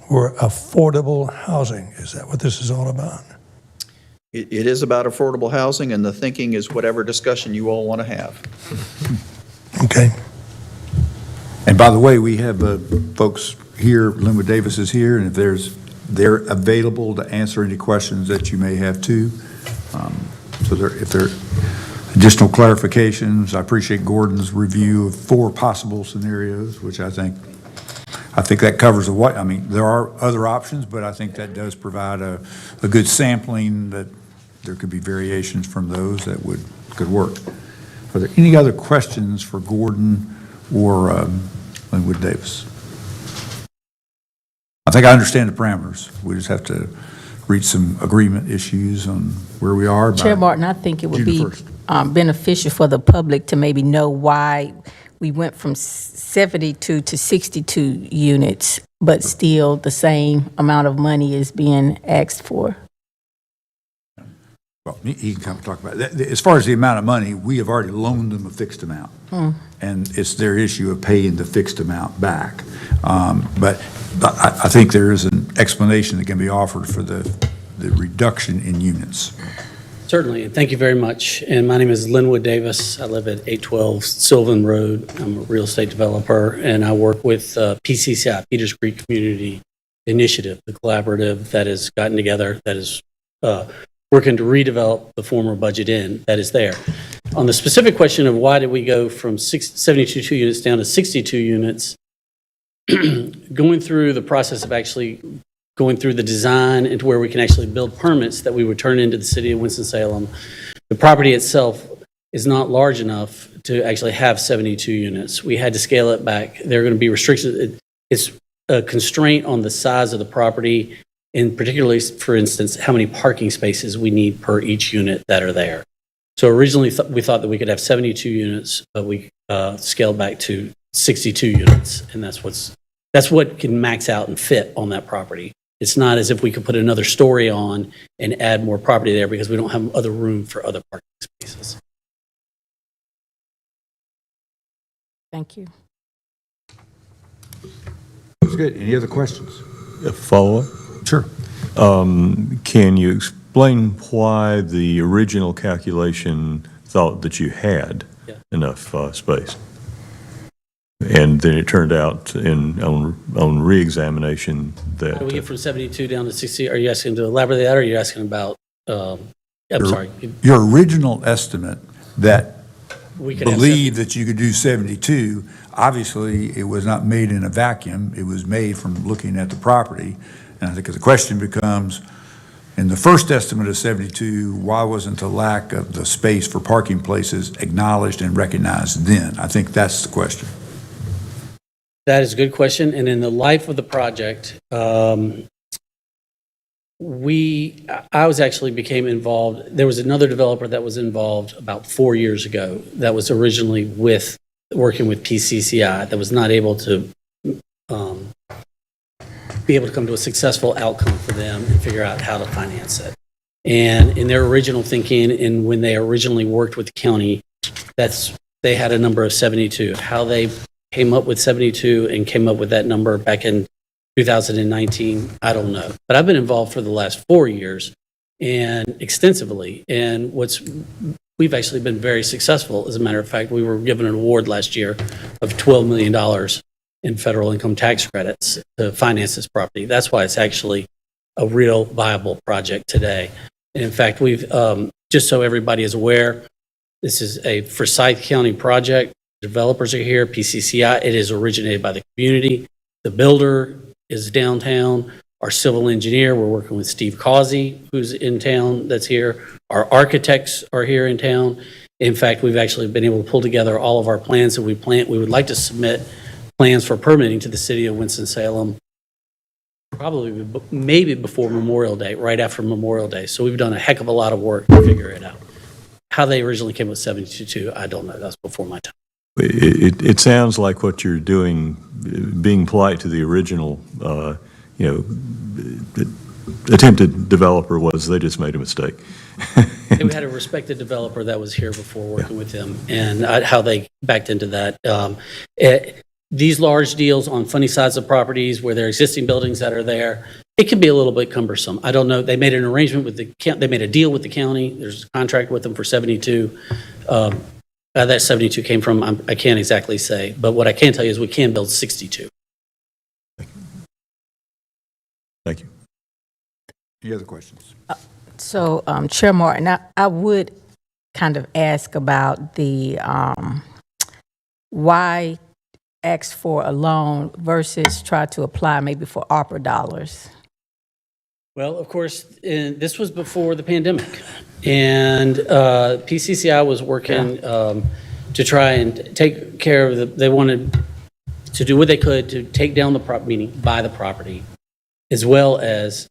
were affordable housing. Is that what this is all about? It is about affordable housing, and the thinking is whatever discussion you all want to have. Okay. And by the way, we have folks here, Linwood Davis is here, and if they're available to answer any questions that you may have too. So if there are additional clarifications, I appreciate Gordon's review of 4 possible scenarios, which I think that covers I mean, there are other options, but I think that does provide a good sampling that there could be variations from those that could work. Are there any other questions for Gordon or Linwood Davis? I think I understand the parameters. We just have to reach some agreement issues on where we are. Chair Martin, I think it would June be 1st. beneficial for the public to maybe know why we went from 72 to 62 units, but still the same amount of money is being asked for. Well, he can come talk about it. As far as the amount of money, we have already loaned them a fixed amount. And it's their issue of paying the fixed amount back. But I think there is an explanation that can be offered for the reduction in units. Certainly, and thank you very much. And my name is Linwood Davis. I live at 812 Sylvan Road. I'm a real estate developer, and I work with PCCI, Peters Creek Community Initiative, the collaborative that has gotten together, that is working to redevelop the former budget inn that is there. On the specific question of why did we go from 72 units down to 62 units, going through the process of actually going through the design into where we can actually build permits that we would turn into the city of Winston-Salem. The property itself is not large enough to actually have 72 units. We had to scale it back. There are going to be restrictions. It's a constraint on the size of the property, and particularly, for instance, how many parking spaces we need per each unit that are there. So originally, we thought that we could have 72 units, but we scaled back to 62 units, and that's what can max out and fit on that property. It's not as if we could put another story on and add more property there because we don't have other room for other parking spaces. Thank you. That's good. Any other questions? A follow-up? Sure. Can you explain why the original calculation thought that you had enough space? And then it turned out on re-examination that... How do we get from 72 down to 60? Are you asking to elaborate that, or are you asking about, sorry. Your original estimate that We could have believed that you could do 72, obviously, it was not made in a vacuum. It was made from looking at the property. And I think the question becomes, in the first estimate of 72, why wasn't the lack of the space for parking places acknowledged and recognized then? I think that's the question. That is a good question. And in the life of the project, I became involved. There was another developer that was involved about 4 years ago that was originally working with PCCI that was not able to be able to come to a successful outcome for them and figure out how to finance it. And in their original thinking, and when they originally worked with the county, they had a number of 72. How they came up with 72 and came up with that number back in 2019, I don't know. But I've been involved for the last 4 years and extensively. And we've actually been very successful. As a matter of fact, we were given an award last year of $12 million in federal income tax credits to finance this property. That's why it's actually a real viable project today. And in fact, we've, just so everybody is aware, this is a Forsyth County project. Developers are here, PCCI. It is originated by the community. The builder is downtown. Our civil engineer, we're working with Steve Causey, who's in town, that's here. Our architects are here in town. In fact, we've actually been able to pull together all of our plans that we would like to submit plans for permitting to the city of Winston-Salem, probably maybe before Memorial Day, right after Memorial Day. So we've done a heck of a lot of work to figure it out. How they originally came with 72, I don't know. That's before my time. It sounds like what you're doing, being polite to the original, attempted developer, was they just made a mistake. We had a respected developer that was here before working with them, and how they backed into that. these large deals on funny sides of properties where there are existing buildings that are there, it can be a little bit cumbersome. I don't know, they made an arrangement with the county, they made a deal with the county, there's a contract with them for 72. That 72 came from, I can't exactly say, but what I can tell you is we can build 62. Thank you. Any other questions? So, Chair Martin, I would kind of ask about the, why ask for a loan versus try to apply maybe for ARPA dollars? Well, of course, this was before the pandemic, and PCCI was working to try and take care of they wanted to do what they could to take down the property, meaning buy the property, as well as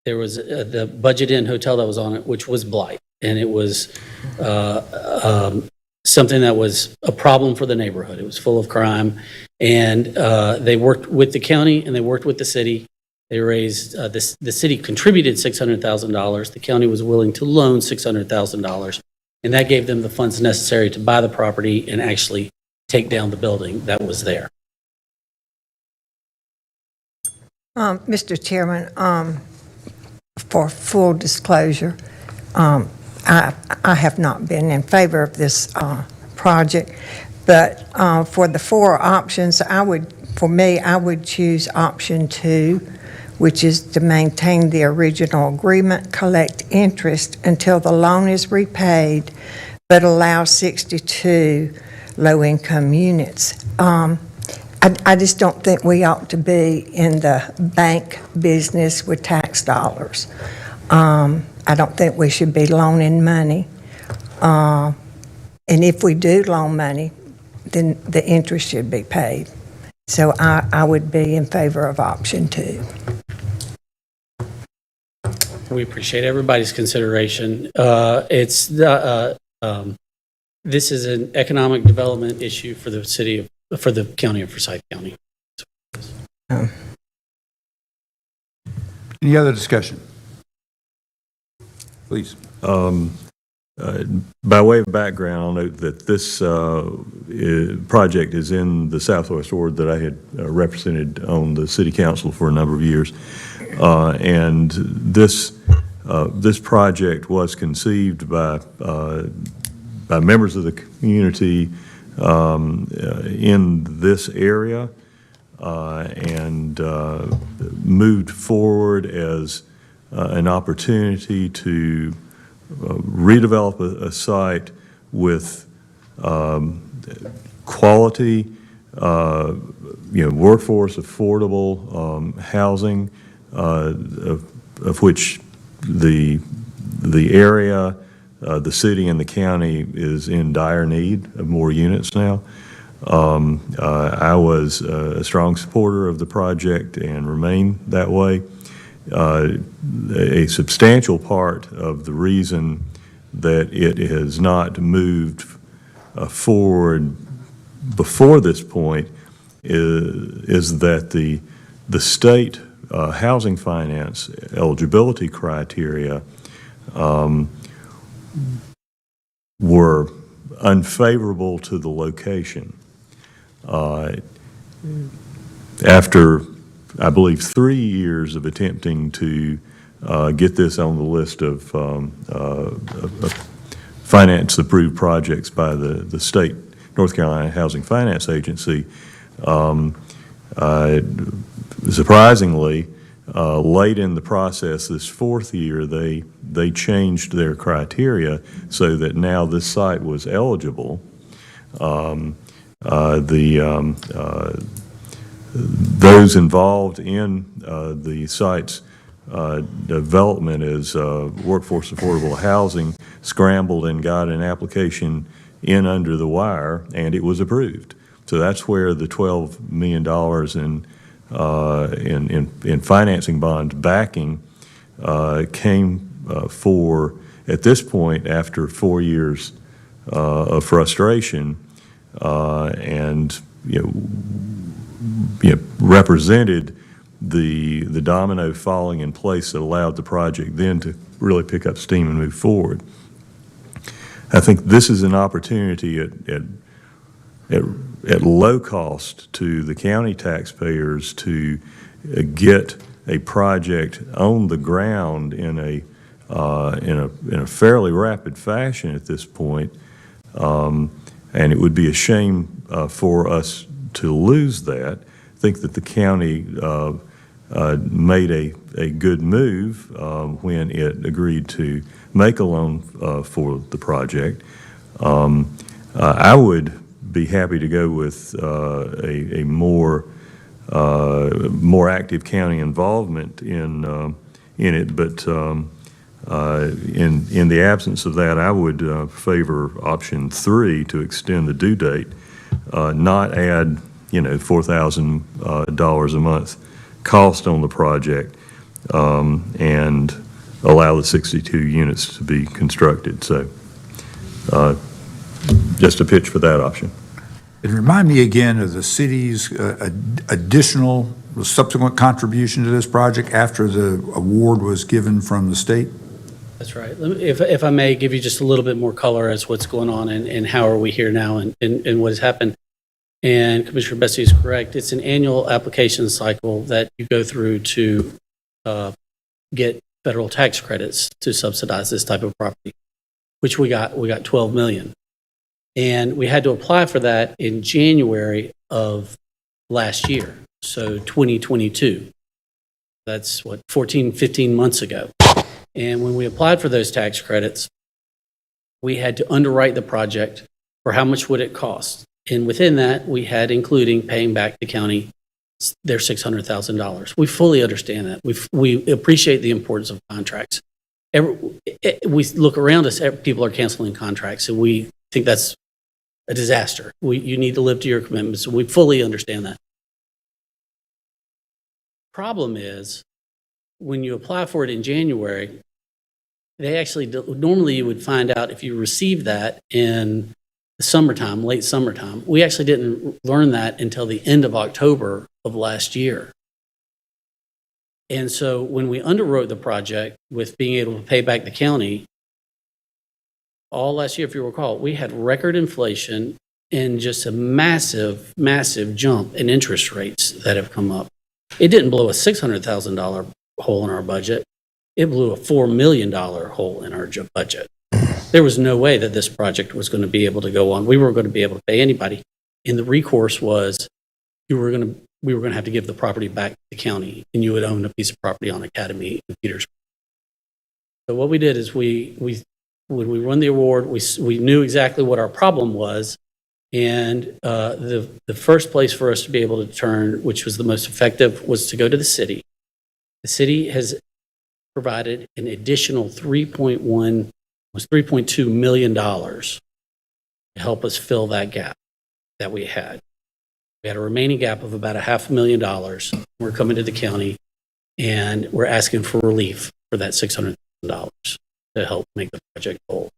there was the Budget Inn hotel that was on it, which was blight, and it was something that was a problem for the neighborhood. It was full of crime, and they worked with the county and they worked with the city. They raised, the city contributed $600,000. The county was willing to loan $600,000. And that gave them the funds necessary to buy the property and actually take down the building that was there. Mr. Chairman, for full disclosure, I have not been in favor of this project, but for the four options, I would choose option 2, which is to maintain the original agreement, collect interest until the loan is repaid, but allow 62 low-income units. I just don't think we ought to be in the bank business with tax dollars. I don't think we should be loaning money. And if we do loan money, then the interest should be paid. So I would be in favor of option 2. We appreciate everybody's consideration. This is an economic development issue for the city, for the county of Forsyth County. Any other discussion? Please. By way of background, I'll note that this project is in the Southwest Ward that I had represented on the City Council for a number of years. And this project was conceived by members of the community in this area and moved forward as an opportunity to redevelop a site with quality, workforce, affordable housing, of which the area, the city, and the county is in dire need of more units now. I was a strong supporter of the project and remain that way. A substantial part of the reason that it has not moved forward before this point is that the state housing finance eligibility criteria were unfavorable to the location. After, I believe, 3 years of attempting to get this on the list of finance-approved projects by the state North Carolina Housing Finance Agency, surprisingly, late in the process, this 4th year, they changed their criteria so that now this site was eligible. Those involved in the site's development as workforce affordable housing scrambled and got an application in under the wire, and it was approved. So that's where the $12 million in financing bonds backing came for, at this point, after 4 years of frustration, and represented the domino falling in place that allowed the project then to really pick up steam and move forward. I think this is an opportunity at at low cost to the county taxpayers to get a project on the ground in a fairly rapid fashion at this point. And it would be a shame for us to lose that. I think that the county made a good move when it agreed to make a loan for the project. I would be happy to go with a more active county involvement in it, but in the absence of that, I would favor option 3 to extend the due date, not add $4,000 a month cost on the project, and allow the 62 units to be constructed. So just a pitch for that option. And remind me again of the city's additional subsequent contribution to this project after the award was given from the state? That's right. If I may give you just a little bit more color as what's going on and how are we here now and what has happened. And Commissioner Bessie is correct. It's an annual application cycle that you go through to get federal tax credits to subsidize this type of property, which we got 12 million. And we had to apply for that in January of last year, so 2022. That's 14, 15 months ago. And when we applied for those tax credits, we had to underwrite the project for how much would it cost. And within that, we had including paying back the county their $600,000. We fully understand that. We appreciate the importance of contracts. We look around us, people are canceling contracts, and we think that's a disaster. You need to live to your commitments. We fully understand that. Problem is, when you apply for it in January, they actually, normally you would find out if you received that in the summertime, late summertime. We actually didn't learn that until the end of October of last year. And so when we underwrote the project with being able to pay back the county, all last year, if you recall, we had record inflation and just a massive, massive jump in interest rates that have come up. It didn't blow a $600,000 hole in our budget. It blew a $4 million hole in our budget. There was no way that this project was going to be able to go on. We weren't going to be able to pay anybody. And the recourse was we were going to have to give the property back to the county, and you would own a piece of property on Academy in Petersburg. So what we did is when we won the award, we knew exactly what our problem was. And the first place for us to be able to turn, which was the most effective, was to go to the city. The city has provided an additional $3.2 million to help us fill that gap that we had. We had a remaining gap of about $500,000. We're coming to the county, and we're asking for relief for that $600,000 to help make the project whole.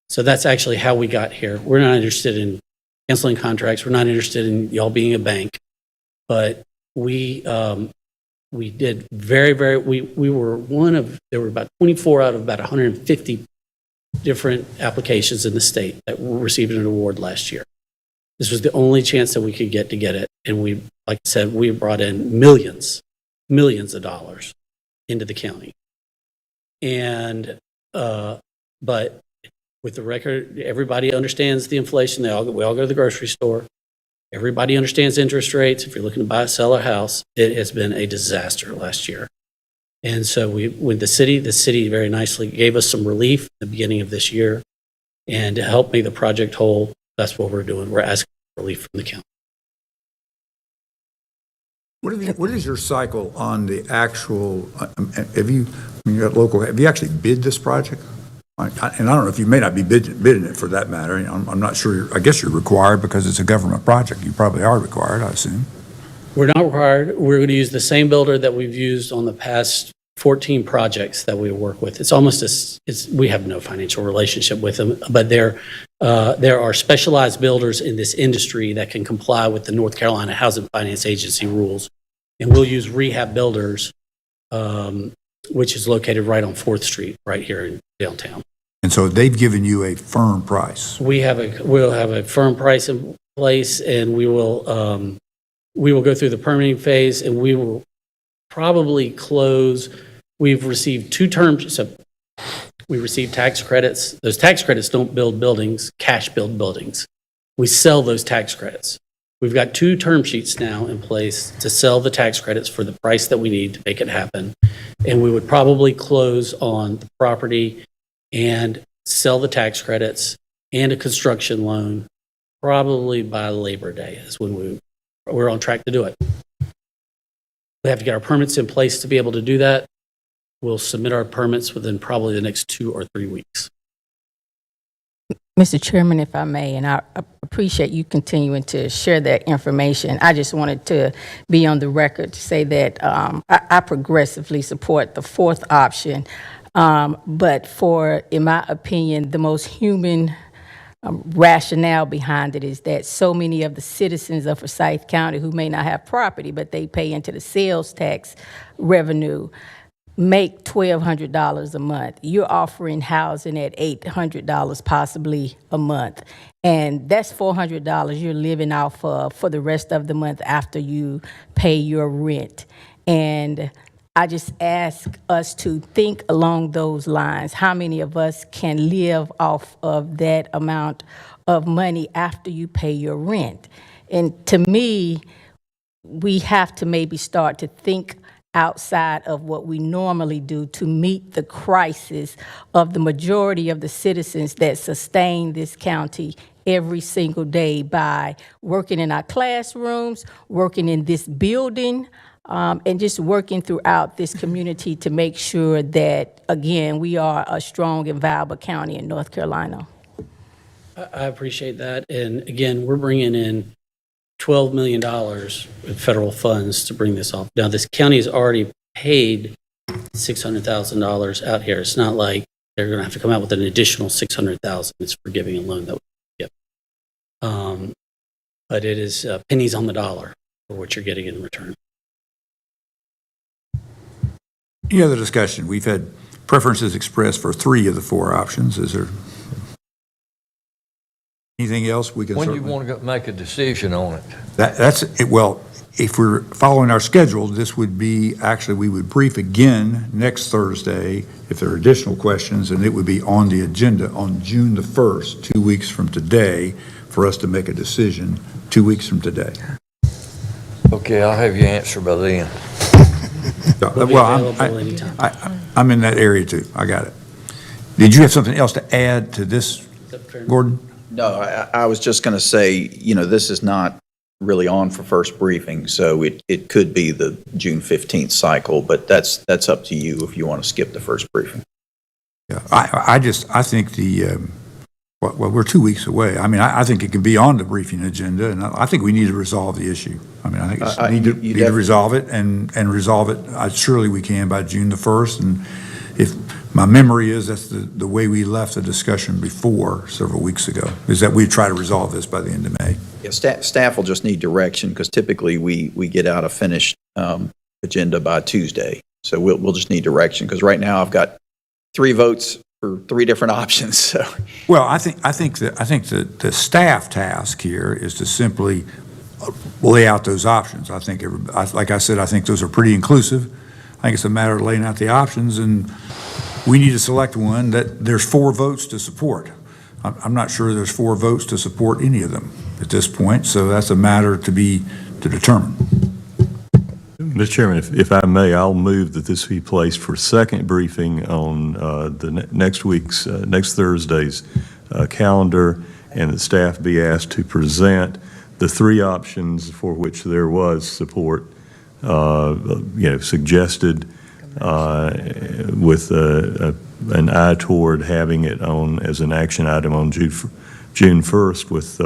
So that's actually how we got here. We're not interested in canceling contracts. We're not interested in y'all being a bank, but we did we were there were about 24 out of about 150 different applications in the state that received an award last year. This was the only chance that we could get to get it. And we, like I said, we brought in millions of dollars into the county. And, but with the record, everybody understands the inflation. We all go to the grocery store. Everybody understands interest rates. If you're looking to buy or sell a house, it has been a disaster last year. And so with the city very nicely gave us some relief at the beginning of this year. And to help make the project whole, that's what we're doing. We're asking for relief from the county. What is your cycle on the actual, have you actually bid this project? And I don't know if you may not be bidding it for that matter. I'm not sure. I guess you're required because it's a government project. You probably are required, I assume. We're not required. We're going to use the same builder that we've used on the past 14 projects that we work with. It's almost we have no financial relationship with them, but there are specialized builders in this industry that can comply with the North Carolina Housing Finance Agency rules. And we'll use Rehab Builders, which is located right on 4th Street, right here in downtown. And so they've given you a firm price. We'll have a firm price, and place, and we will go through the permitting phase, and we will probably close. We've received 2 terms, so we received tax credits. Those tax credits don't build buildings, cash build buildings. We sell those tax credits. We've got 2 term sheets now in place to sell the tax credits for the price that we need to make it happen. And we would probably close on the property and sell the tax credits and a construction loan probably by Labor Day is when we're on track to do it. We have to get our permits in place to be able to do that. We'll submit our permits within probably the next 2 or 3 weeks. Mr. Chairman, if I may, and I appreciate you continuing to share that information. I just wanted to be on the record to say that I progressively support the 4th option, but in my opinion, the most human rationale behind it is that so many of the citizens of Forsyth County who may not have property, but they pay into the sales tax revenue, make $1,200 a month. You're offering housing at $800 possibly a month. And that's $400 you're living off of for the rest of the month after you pay your rent. And I just ask us to think along those lines. How many of us can live off of that amount of money after you pay your rent? And to me, we have to maybe start to think outside of what we normally do to meet the crisis of the majority of the citizens that sustain this county every single day by working in our classrooms, working in this building, and just working throughout this community to make sure that, again, we are a strong and viable county in North Carolina. I appreciate that. And again, we're bringing in $12 million in federal funds to bring this off. Now, this county has already paid $600,000 out here. It's not like they're going to have to come out with an additional $600,000. It's for giving a loan that we give. But it is pennies on the dollar for what you're getting in return. Any other discussion? We've had preferences expressed for 3 of the 4 options. Is there anything else we can When do certainly... you want to make a decision on it? That's it. Well, if we're following our schedule, this would be, actually, we would brief again next Thursday if there are additional questions, and it would be on the agenda on June the 1st, 2 weeks from today, for us to make a decision 2 weeks from today. Okay, I'll have your answer by then. We'll be available anytime. I'm in that area too. I got it. Did you have something else to add to this, Gordon? No, I was just going to say, this is not really on for first briefing, so it could be the June 15th cycle, but that's up to you if you want to skip the first briefing. Yeah, I think well, we're 2 weeks away. I mean, I think it can be on the briefing agenda, and I think we need to resolve the issue. I mean, I think we need to resolve it and resolve it. Surely we can by June the 1st, and if my memory is, that's the way we left the discussion before several weeks ago, is that we try to resolve this by the end of May. Yeah, staff will just need direction because typically we get out a finished agenda by Tuesday. So we'll just need direction because right now I've got 3 votes for 3 different options. So. Well, I think that the staff task here is to simply lay out those options. I think, like I said, I think those are pretty inclusive. I think it's a matter of laying out the options, and we need to select one that there's 4 votes to support. I'm not sure there's 4 votes to support any of them at this point, so that's a matter to determine. Mr. Chairman, if I may, I'll move that this be placed for second briefing on the next Thursday's calendar, and that staff be asked to present the 3 options for which there was support, suggested with an eye toward having it on as an action item on June 1st with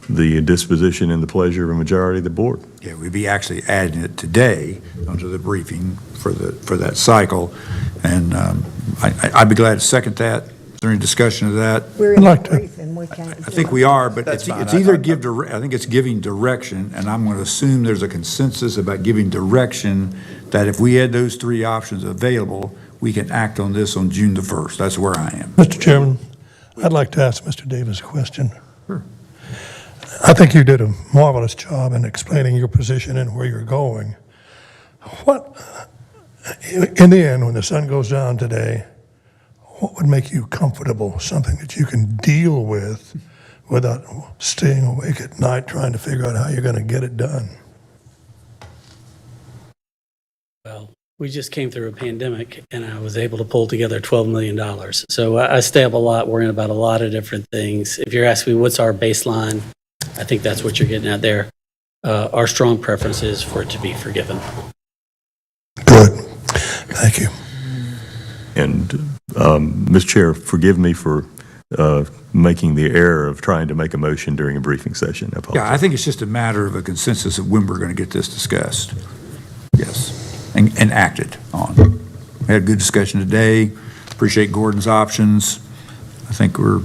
the disposition and the pleasure of a majority of the board. Yeah, we'd be actually adding it today onto the briefing for that cycle, and I'd be glad to second that. Is there any discussion of that? We're in the briefing, we can't. I think we are, but That's it's fine. either I think it's giving direction, and I'm going to assume there's a consensus about giving direction that if we had those 3 options available, we can act on this on June the 1st. That's where I am. Mr. Chairman, I'd like to ask Mr. Davis a question. Sure. I think you did a marvelous job in explaining your position and where you're going. What, in the end, when the sun goes down today, what would make you comfortable, something that you can deal with without staying awake at night trying to figure out how you're going to get it done? Well, we just came through a pandemic, and I was able to pull together $12 million. So I stay up a lot worrying about a lot of different things. If you're asking me what's our baseline, I think that's what you're getting at there. Our strong preference is for it to be forgiven. Good. Thank you. And, Mr. Chair, forgive me for making the error of trying to make a motion during a briefing session. I apologize. Yeah, I think it's just a matter of a consensus of when we're going to get this discussed. Yes, and acted on. We had a good discussion today. Appreciate Gordon's options. I think we're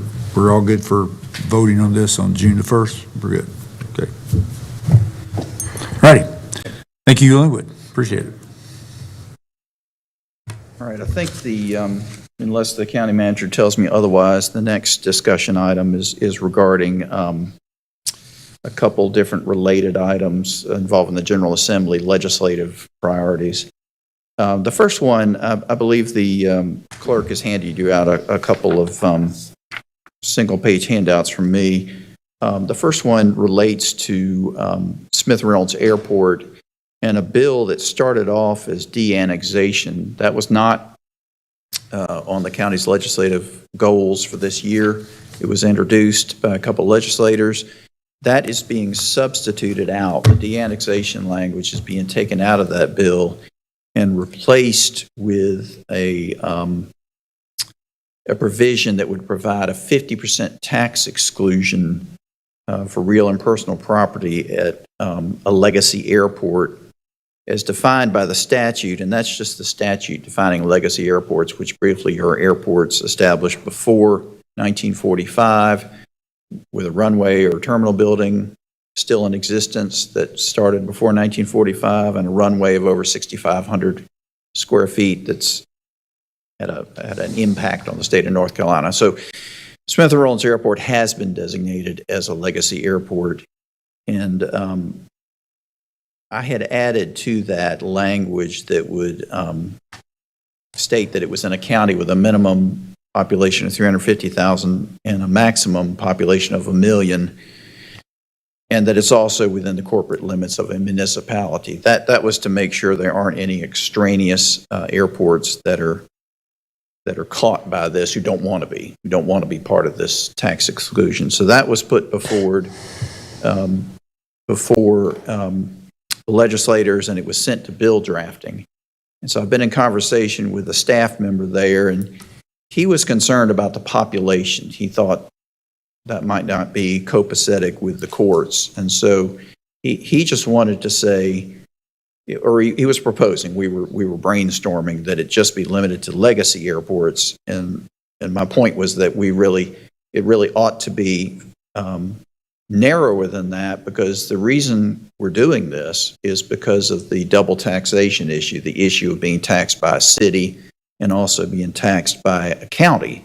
all good for voting on this on June the 1st. We're good. Okay. Righty. Thank you, Linwood. Appreciate it. All right, I think unless the county manager tells me otherwise, the next discussion item is regarding a couple different related items involving the General Assembly legislative priorities. The first one, I believe the clerk has handed you out a couple of single-page handouts from me. The first one relates to Smith Reynolds Airport and a bill that started off as de-annexation. That was not on the county's legislative goals for this year. It was introduced by a couple legislators. That is being substituted out. The de-annexation language is being taken out of that bill and replaced with a provision that would provide a 50% tax exclusion for real and personal property at a legacy airport as defined by the statute, and that's just the statute defining legacy airports, which briefly are airports established before 1945 with a runway or terminal building still in existence that started before 1945 and a runway of over 6,500 square feet that's had an impact on the state of North Carolina. So Smith Reynolds Airport has been designated as a legacy airport, and I had added to that language that would state that it was in a county with a minimum population of 350,000 and a maximum population of 1 million, and that it's also within the corporate limits of a municipality. That was to make sure there aren't any extraneous airports that are caught by this who don't want to be part of this tax exclusion. So that was put before the legislators, and it was sent to bill drafting. And so I've been in conversation with a staff member there, and he was concerned about the population. He thought that might not be copacetic with the courts. And so he just wanted to say, or he was proposing, we were brainstorming that it just be limited to legacy airports. And my point was that it really ought to be narrower than that, because the reason we're doing this is because of the double taxation issue, the issue of being taxed by a city and also being taxed by a county.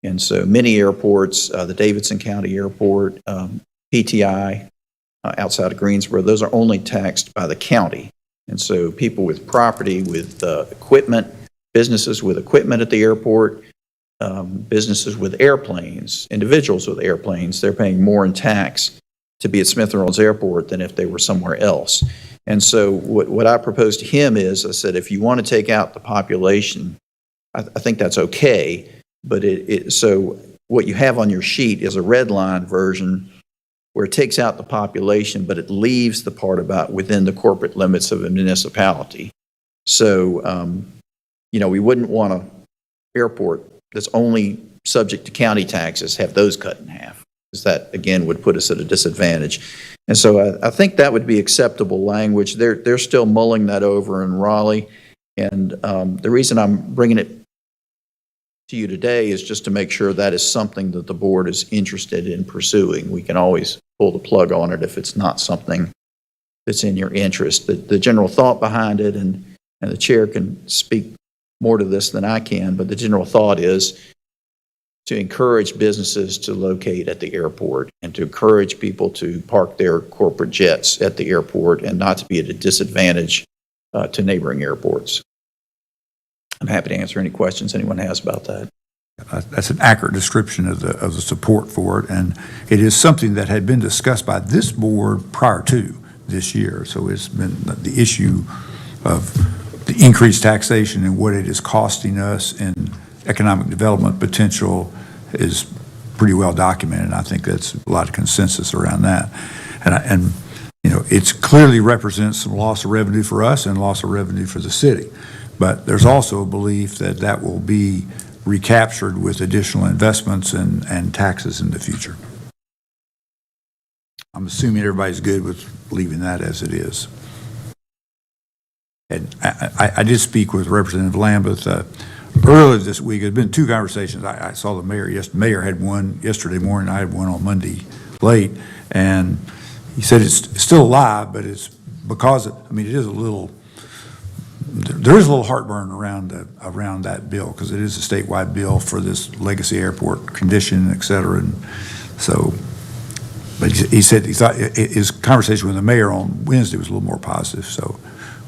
And so many airports, the Davidson County Airport, PTI outside of Greensboro, those are only taxed by the county. And so people with property, with equipment, businesses with equipment at the airport, businesses with airplanes, individuals with airplanes, they're paying more in tax to be at Smith Reynolds Airport than if they were somewhere else. And so what I proposed to him is, I said, if you want to take out the population, I think that's okay, but so what you have on your sheet is a red line version where it takes out the population, but it leaves the part about within the corporate limits of a municipality. So, we wouldn't want an airport that's only subject to county taxes, have those cut in half, because that, again, would put us at a disadvantage. And so I think that would be acceptable language. They're still mulling that over in Raleigh, and the reason I'm bringing it to you today is just to make sure that is something that the board is interested in pursuing. We can always pull the plug on it if it's not something that's in your interest. The general thought behind it, and the chair can speak more to this than I can, but the general thought is to encourage businesses to locate at the airport and to encourage people to park their corporate jets at the airport and not to be at a disadvantage to neighboring airports. I'm happy to answer any questions anyone has about that. That's an accurate description of the support for it, and it is something that had been discussed by this board prior to this year. So it's been the issue of the increased taxation and what it is costing us in economic development potential is pretty well documented. I think that's a lot of consensus around that. And you know, it clearly represents some loss of revenue for us and loss of revenue for the city. But there's also a belief that that will be recaptured with additional investments and taxes in the future. I'm assuming everybody's good with leaving that as it is. And I did speak with Representative Lambeth earlier this week. There's been two conversations. I saw the mayor. Mayor had one yesterday morning. I had one on Monday late, and he said it's still alive, but it's because it is a little. There is a little heartburn around that bill because it is a statewide bill for this legacy airport condition, et cetera. And so, but he said he thought his conversation with the mayor on Wednesday was a little more positive. So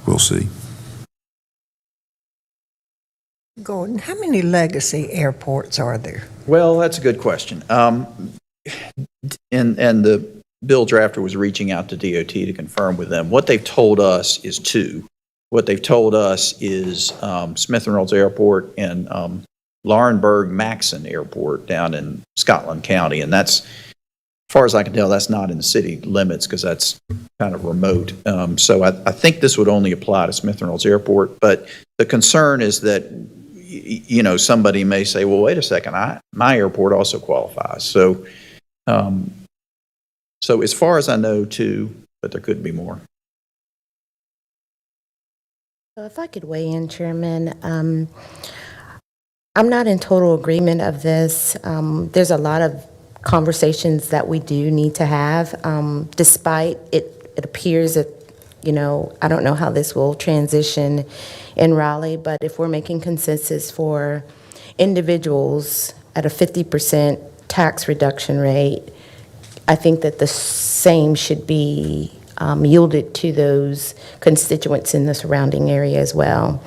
we'll see. Gordon, how many legacy airports are there? Well, that's a good question. And the bill drafter was reaching out to DOT to confirm with them. What they've told us is 2. What they've told us is Smith & Reynolds Airport and Laurinburg-Maxon Airport down in Scotland County. And that's, as far as I can tell, that's not in the city limits because that's kind of remote. So I think this would only apply to Smith & Reynolds Airport. But the concern is that, you know, somebody may say, well, wait a second, my airport also qualifies. So, so as far as I know, 2, but there could be more. So if I could weigh in, Chairman, I'm not in total agreement of this. There's a lot of conversations that we do need to have, despite it appears that, you know, I don't know how this will transition in Raleigh, but if we're making consensus for individuals at a 50% tax reduction rate, I think that the same should be yielded to those constituents in the surrounding area as well.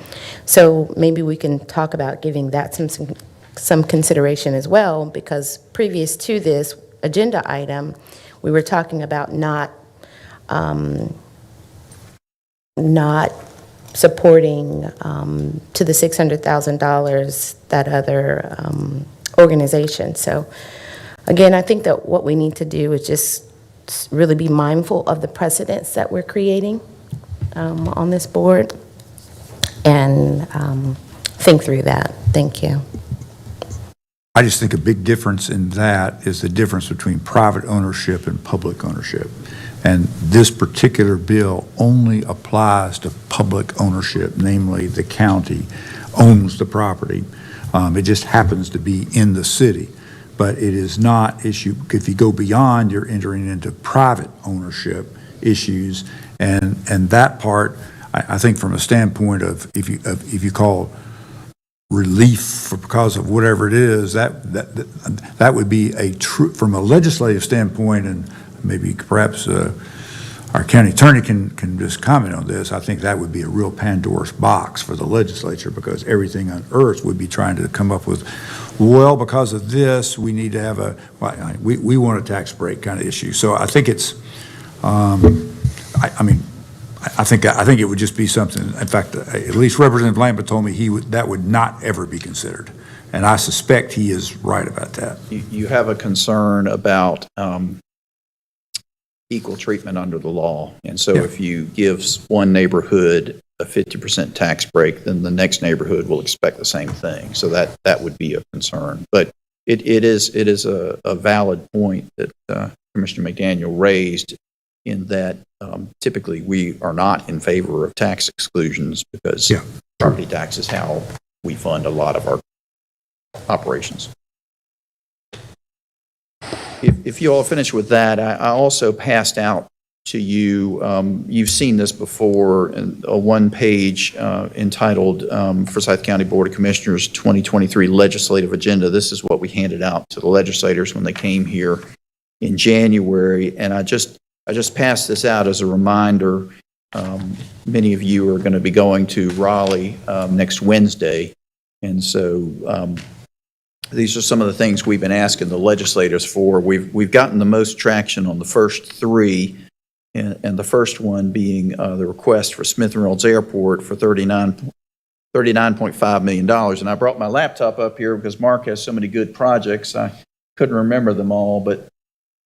So maybe we can talk about giving that some consideration as well, because previous to this agenda item, we were talking about not supporting to the $600,000 that other organization. So again, I think that what we need to do is just really be mindful of the precedents that we're creating on this board and think through that. Thank you. I just think a big difference in that is the difference between private ownership and public ownership. And this particular bill only applies to public ownership, namely the county owns the property. It just happens to be in the city. But it is not issue, if you go beyond, you're entering into private ownership issues. And that part, I think from a standpoint of if you call relief because of whatever it is, that would be a true, from a legislative standpoint, and maybe perhaps our county attorney can just comment on this. I think that would be a real Pandora's box for the legislature, because everything on earth would be trying to come up with, well, because of this, we need to have we want a tax break kind of issue. So I think it's, I think it would just be something. In fact, at least Representative Lambert told me that would not ever be considered, and I suspect he is right about that. You have a concern about equal treatment under the law, and so if you give one neighborhood a 50% tax break, then the next neighborhood will expect the same thing. So that would be a concern. But it is a valid point that Commissioner McDaniel raised, in that typically we are not in favor of tax exclusions, because property tax is how we fund a lot of our operations. If you all finish with that, I also passed out to you. You've seen this before, in a one-page entitled Forsyth County Board of Commissioners 2023 Legislative Agenda. This is what we handed out to the legislators when they came here in January, and I just passed this out as a reminder. Many of you are going to be going to Raleigh next Wednesday, and so these are some of the things we've been asking the legislators for. We've gotten the most traction on the first three, and the first one being the request for Smith and Reynolds Airport for $39.5 million. And I brought my laptop up here because Mark has so many good projects. I couldn't remember them all, but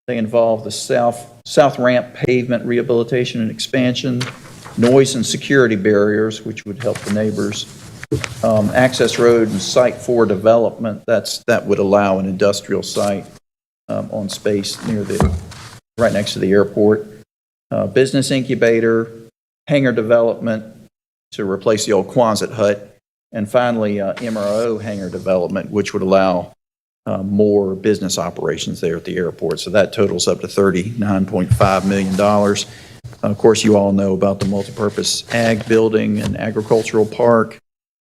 they involve the south ramp pavement rehabilitation and expansion, noise and security barriers, which would help the neighbors, access road and site 4 development. That would allow an industrial site on space right next to the airport. Business incubator, hangar development to replace the old Quonset hut, and finally MRO hangar development, which would allow more business operations there at the airport. So that totals up to $39.5 million. Of course, you all know about the multipurpose ag building and agricultural park.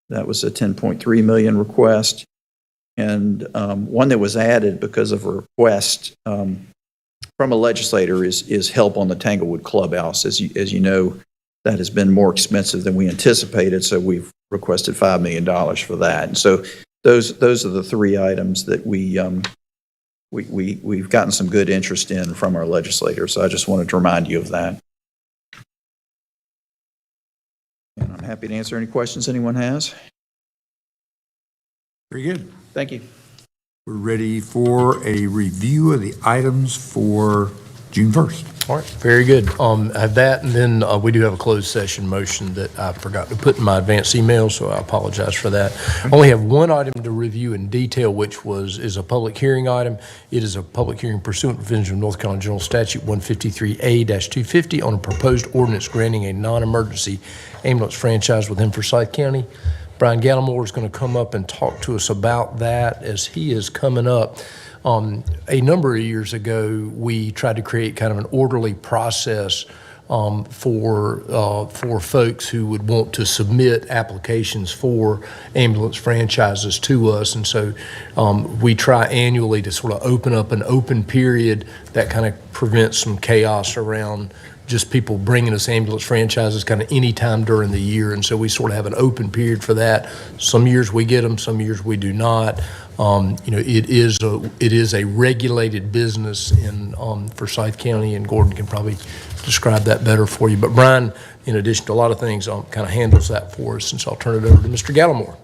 That was a $10.3 million request. And one that was added because of a request from a legislator is help on the Tanglewood Clubhouse. As you know, that has been more expensive than we anticipated, so we've requested $5 million for that. And so those are the three items that we've gotten some good interest in from our legislators. So I just wanted to remind you of that. And I'm happy to answer any questions anyone has. Very good. Thank you. We're ready for a review of the items for June 1st. All right, very good. I have that, and then we do have a closed session motion that I forgot to put in my advance email, so I apologize for that. I only have one item to review in detail, which is a public hearing item. It is a public hearing pursuant to provision of North Carolina General Statute 153A-250 on a proposed ordinance granting a non-emergency ambulance franchise within Forsyth County. Brian Gallimore is going to come up and talk to us about that as he is coming up. A number of years ago, we tried to create kind of an orderly process for folks who would want to submit applications for ambulance franchises to us. And so we try annually to sort of open up an open period that kind of prevents some chaos around just people bringing us ambulance franchises kind of any time during the year. And so we sort of have an open period for that. Some years we get them, some years we do not. It is a regulated business in Forsyth County, and Gordon can probably describe that better for you. But Brian, in addition to a lot of things, kind of handles that for us, and so I'll turn it over to Mr. Gallimore. All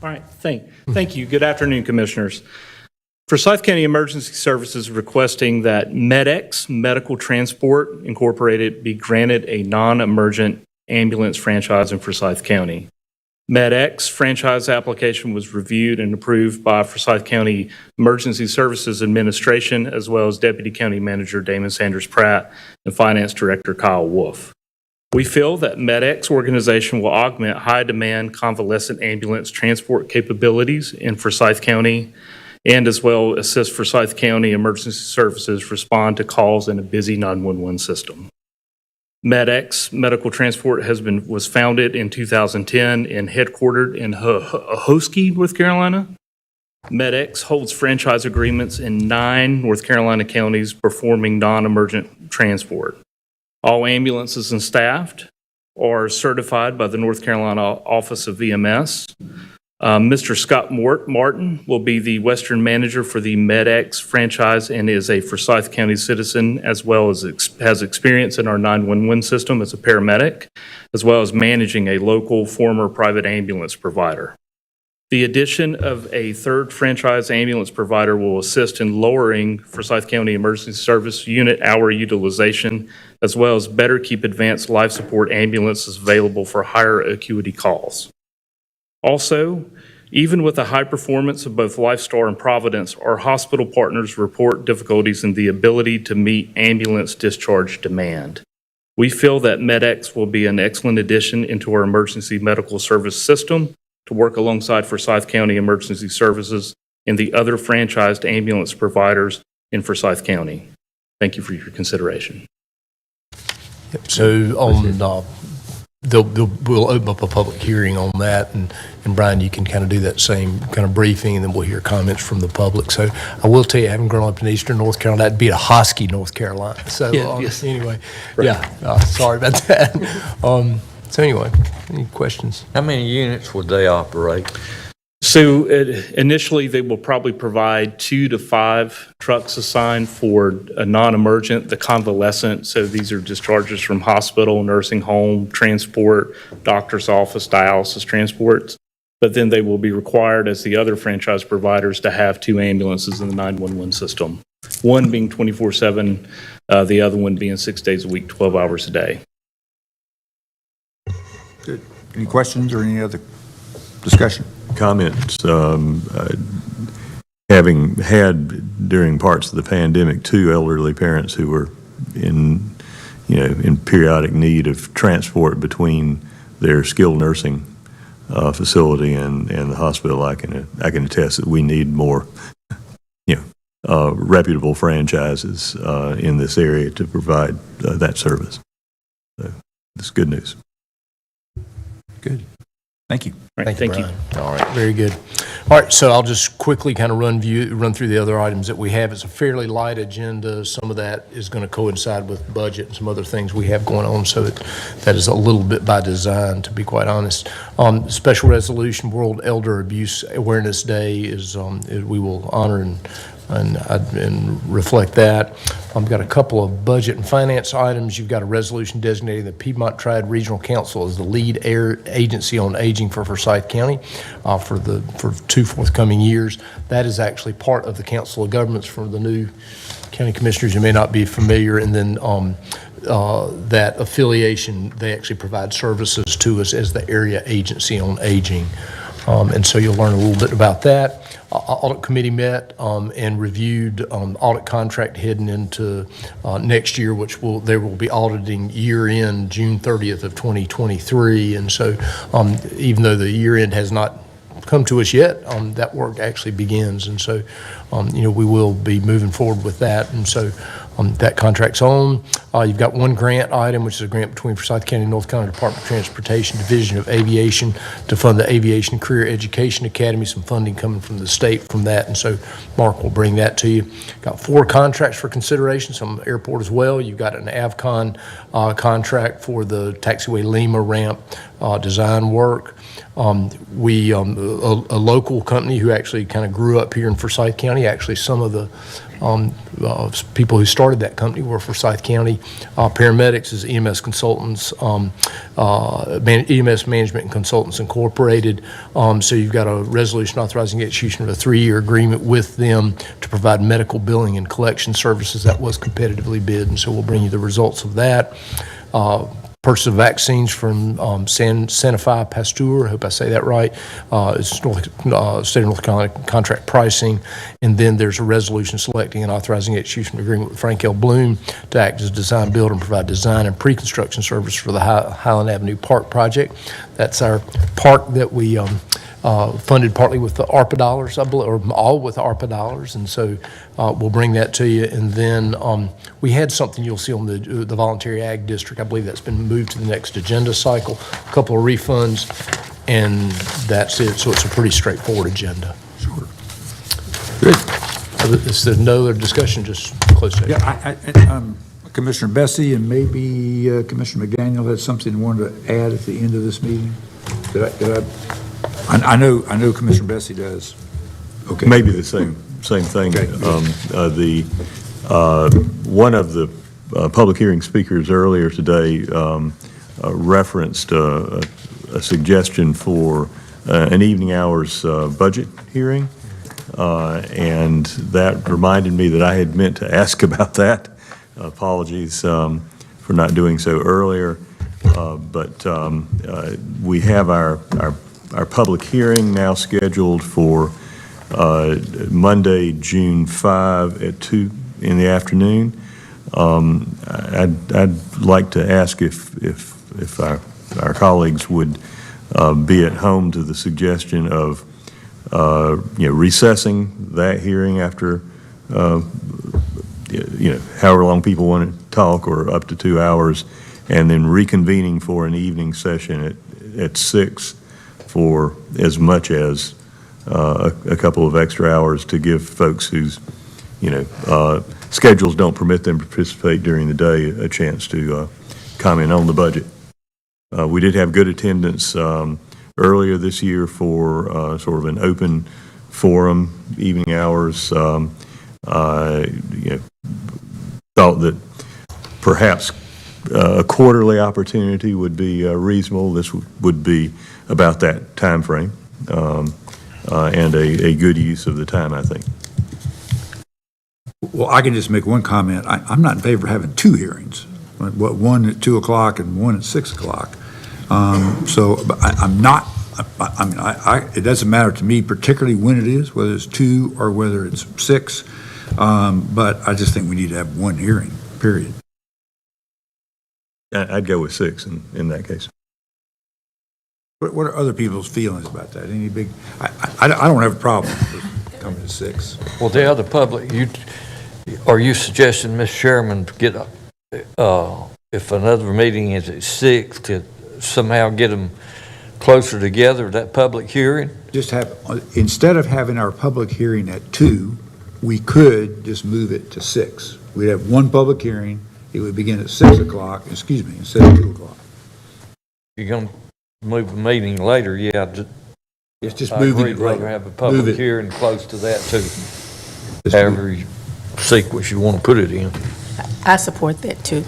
right, thank you. Good afternoon, Commissioners. Forsyth County Emergency Services requesting that MedEx Medical Transport Incorporated be granted a non-emergent ambulance franchise in Forsyth County. MedEx franchise application was reviewed and approved by Forsyth County Emergency Services Administration, as well as Deputy County Manager Damon Sanders Pratt and Finance Director Kyle Wolf. We feel that MedEx organization will augment high-demand convalescent ambulance transport capabilities in Forsyth County, and as well assist Forsyth County Emergency Services respond to calls in a busy 911 system. MedEx Medical Transport was founded in 2010 and headquartered in Ahoskie, North Carolina. MedEx holds franchise agreements in 9 North Carolina counties performing non-emergent transport. All ambulances and staffed are certified by the North Carolina Office of VMS. Mr. Scott Martin will be the Western manager for the MedEx franchise and is a Forsyth County citizen, as well as has experience in our 911 system as a paramedic, as well as managing a local former private ambulance provider. The addition of a third franchise ambulance provider will assist in lowering Forsyth County Emergency Service unit hour utilization, as well as better keep advanced life support ambulances available for higher acuity calls. Also, even with the high performance of both LifeStar and Providence, our hospital partners report difficulties in the ability to meet ambulance discharge demand. We feel that MedEx will be an excellent addition into our emergency medical service system to work alongside Forsyth County Emergency Services and the other franchised ambulance providers in Forsyth County. Thank you for your consideration. So we'll open up a public hearing on that, and Brian, you can kind of do that same kind of briefing, and then we'll hear comments from the public. So I will tell you, having grown up in eastern North Carolina, that'd be a Hosky, North Carolina. So Yes. anyway, sorry about that. So anyway, any questions? How many units would they operate? So initially, they will probably provide 2 to 5 trucks assigned for a non-emergent, the convalescent. So these are discharges from hospital, nursing home, transport, doctor's office, dialysis transports. But then they will be required, as the other franchise providers, to have 2 ambulances in the 911 system. One being 24/7, the other one being 6 days a week, 12 hours a day. Good. Any questions or any other discussion? Comments. Having had during parts of the pandemic 2 elderly parents who were in periodic need of transport between their skilled nursing facility and the hospital, I can attest that we need more reputable franchises in this area to provide that service. So it's good news. Good. Thank you. Thank you. Brian. All right, very good. All right, so I'll just quickly kind of run through the other items that we have. It's a fairly light agenda. Some of that is going to coincide with budget and some other things we have going on, so that is a little bit by design, to be quite honest. Special resolution, World Elder Abuse Awareness Day is we will honor and reflect that. I've got a couple of budget and finance items. You've got a resolution designating the Piedmont Triad Regional Council as the lead agency on aging for Forsyth County for 2 forthcoming years. That is actually part of the Council of Governments for the new county commissioners who may not be familiar. And then that affiliation, they actually provide services to us as the area agency on aging. And so you'll learn a little bit about that. Audit committee met and reviewed audit contract heading into next year, which they will be auditing year end June 30th of 2023. And so even though the year end has not come to us yet, that work actually begins. And so, we will be moving forward with that. And so that contract's on. You've got one grant item, which is a grant between Forsyth County and North Carolina Department of Transportation, Division of Aviation, to fund the Aviation Career Education Academy, some funding coming from the state from that. And so Mark will bring that to you. Got 4 contracts for consideration, some airport as well. You've got an Avcon contract for the Taxiway Lima ramp design work. A local company who actually kind of grew up here in Forsyth County, actually some of the people who started that company were Forsyth County paramedics, is EMS Consultants, EMS Management and Consultants Incorporated. So you've got a resolution authorizing the execution of a 3-year agreement with them to provide medical billing and collection services. That was competitively bid, and so we'll bring you the results of that. Purchase of vaccines from Sanofi Pasteur, I hope I say that right. It's state of North Carolina contract pricing. And then there's a resolution selecting and authorizing the execution of agreement with Frank L. Bloom to act as design builder and provide design and pre-construction service for the Highland Avenue Park project. That's our park that we funded partly with the ARPA dollars, I believe, or all with ARPA dollars, and so we'll bring that to you. And then we had something you'll see on the voluntary ag district. I believe that's been moved to the next agenda cycle. A couple of refunds, and that's it. So it's a pretty straightforward agenda. Sure. Good. Is there no other discussion? Just close session. Yeah, Commissioner Bessie and maybe Commissioner McDaniel had something they wanted to add at the end of this meeting. I know Commissioner Bessie does. Okay. Maybe the same thing. Okay. One of the public hearing speakers earlier today referenced a suggestion for an evening hours budget hearing, and that reminded me that I had meant to ask about that. Apologies for not doing so earlier, but we have our public hearing now scheduled for Monday, June 5 at 2 in the afternoon. I'd like to ask if our colleagues would be at home to the suggestion of recessing that hearing after however long people want to talk, or up to 2 hours, and then reconvening for an evening session at 6 for as much as a couple of extra hours to give folks whose, schedules don't permit them to participate during the day a chance to comment on the budget. We did have good attendance earlier this year for sort of an open forum, evening hours. Thought that perhaps a quarterly opportunity would be reasonable. This would be about that time frame, and a good use of the time, I think. Well, I can just make one comment. I'm not in favor of having two hearings, one at 2 o'clock and one at 6 o'clock. But I'm not, it doesn't matter to me particularly when it is, whether it's 2 or whether it's 6. But I just think we need to have one hearing, period. I'd go with 6 in that case. What are other people's feelings about that? Any big, I don't have a problem with coming to 6. Well, the other public, are you suggesting, Mr. Chairman, to get, if another meeting is at 6, to somehow get them closer together, that public hearing? Just have, instead of having our public hearing at 2, we could just move it to 6. We'd have one public hearing. It would begin at 6 o'clock, instead of 2 o'clock. You're going to move the meeting later, yeah. It's just I moving agree, it rather later. have a public Move it. hearing close to that too. However sequence you want to put it in. I support that too.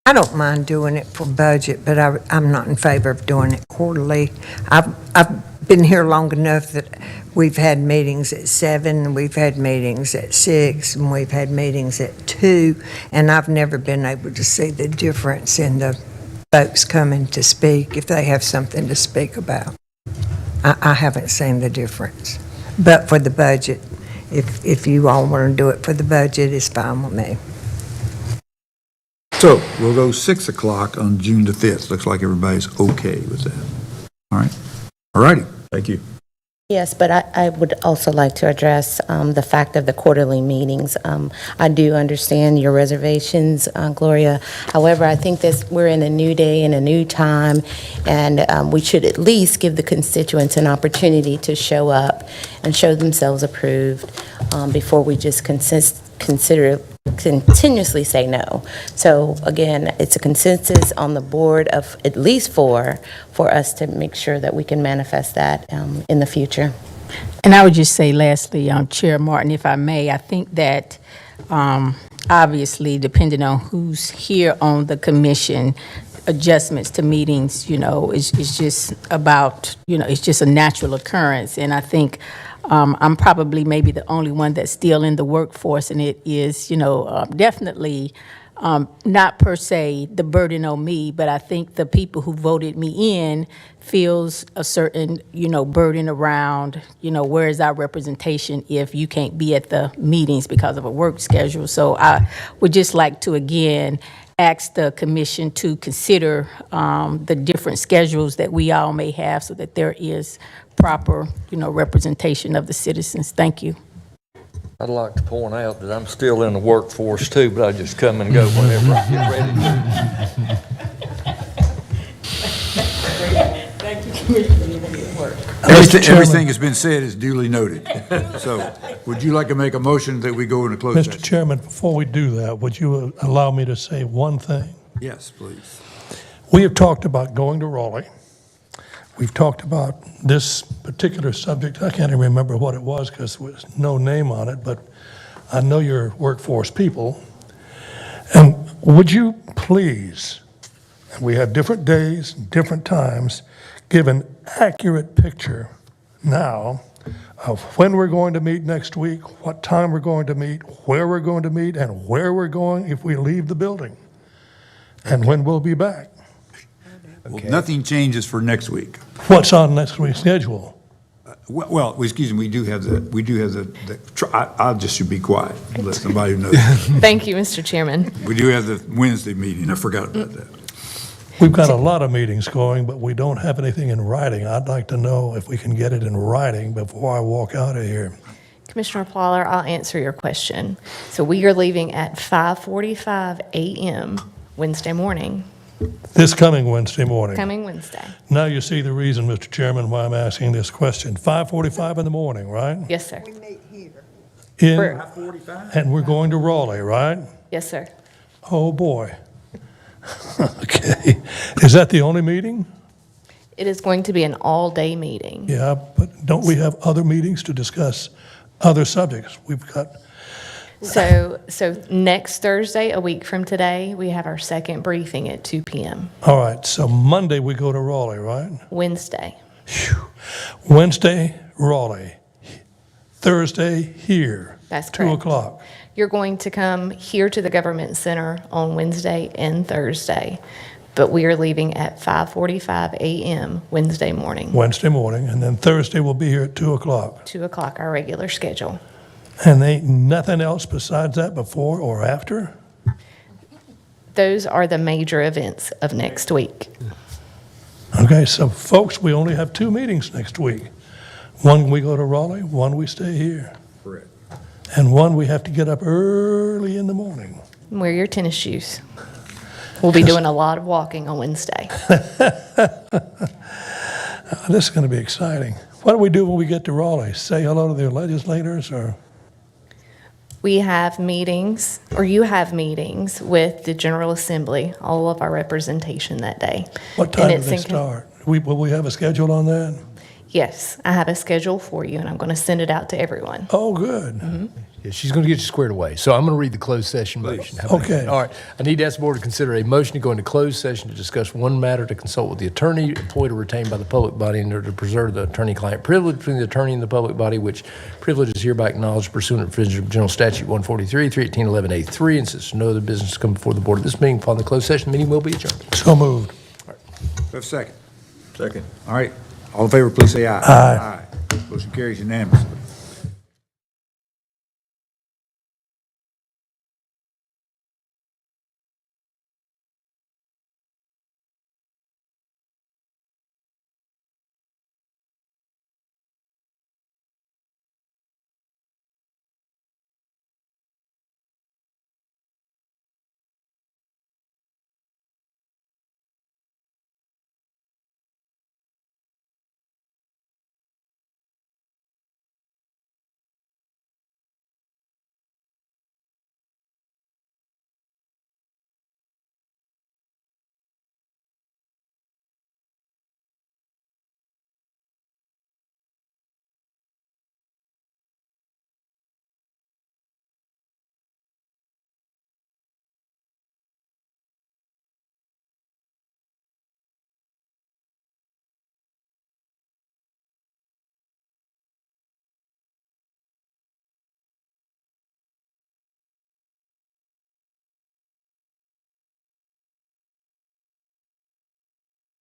I don't mind doing it for budget, but I'm not in favor of doing it quarterly. I've been here long enough that we've had meetings at 7, and we've had meetings at 6, and we've had meetings at 2, and I've never been able to see the difference in the folks coming to speak if they have something to speak about. I haven't seen the difference. But for the budget, if you all want to do it for the budget, it's fine with me. So we'll go 6 o'clock on June the 5th. Looks like everybody's okay with that. All right. All righty. Thank you. Yes, but I would also like to address the fact of the quarterly meetings. I do understand your reservations, Gloria. However, I think that we're in a new day and a new time, and we should at least give the constituents an opportunity to show up and show themselves approved before we just continuously say no. So again, it's a consensus on the board of at least 4 for us to make sure that we can manifest that in the future. And I would just say lastly, Chair Martin, if I may, I think that obviously, depending on who's here on the commission, adjustments to meetings, is just about, it's just a natural occurrence. And I think I'm probably maybe the only one that's still in the workforce, and it is, definitely not per se the burden on me, but I think the people who voted me in feels a certain, burden around, where is our representation if you can't be at the meetings because of a work schedule. So I would just like to, again, ask the commission to consider the different schedules that we all may have so that there is proper, representation of the citizens. Thank you. I'd like to point out that I'm still in the workforce too, but I just come and go whenever I get ready to. Thank you, Commissioner. Everything has been said is duly noted. So would you like to make a motion that we go into closed session? Mr. Chairman, before we do that, would you allow me to say one thing? Yes, please. We have talked about going to Raleigh. We've talked about this particular subject. I can't even remember what it was because there was no name on it, but I know you're workforce people. And would you please, we have different days, different times, give an accurate picture now of when we're going to meet next week, what time we're going to meet, where we're going to meet, and where we're going if we leave the building, and when we'll be back. Well, nothing changes for next week. What's on next week's schedule? Well, excuse me, we do have I'll just should be quiet, let somebody know. Thank you, Mr. Chairman. We do have the Wednesday meeting. I forgot about that. We've got a lot of meetings going, but we don't have anything in writing. I'd like to know if we can get it in writing before I walk out of here. Commissioner Plaller, I'll answer your question. So we are leaving at 5:45 a.m. Wednesday morning, This coming Wednesday morning. coming Wednesday. Now you see the reason, Mr. Chairman, why I'm asking this question. 5:45 in the morning, right? Yes, sir. And we're going to Raleigh, right? Yes, sir. Oh, boy. Okay. Is that the only meeting? It is going to be an all-day meeting. Yeah, but don't we have other meetings to discuss other subjects? We've got, So next Thursday, a week from today, we have our second briefing at 2 p.m. all right, so Monday we go to Raleigh, right? Wednesday. Wednesday, Raleigh. Thursday, here. That's 2 correct. o'clock. You're going to come here to the Government Center on Wednesday and Thursday, but we are leaving at 5:45 a.m. Wednesday morning. Wednesday morning, and then Thursday we'll be here at 2 o'clock. 2 o'clock, our regular schedule. And ain't nothing else besides that before or after? Those are the major events of next week. Okay, so folks, we only have 2 meetings next week. One we go to Raleigh, one we stay here. Correct. And one we have to get up early in the morning. Wear your tennis shoes. We'll be doing a lot of walking on Wednesday. This is going to be exciting. What do we do when we get to Raleigh? Say hello to their legislators or? We have meetings, or you have meetings with the General Assembly, all of our representation that day. What time do it's they in- start? Will we have a schedule on that? Yes, I have a schedule for you, and I'm going to send it out to everyone. Oh, good. Yeah, she's going to get you squared away. So I'm going to read the closed session motion. How about Okay. that? All right. I need to ask the board to consider a motion to go into closed session to discuss one matter to consult with the attorney employed or retained by the public body in order to preserve the attorney-client privilege between the attorney and the public body, which privilege is hereby acknowledged pursuant to provisions of General Statute 143, 31811A3, and since no other business to come before the board at this meeting, following the closed session, the meeting will be adjourned. So moved. We have a second. Second. All right. All in favor, please say aye. Aye. Motion carries unanimously.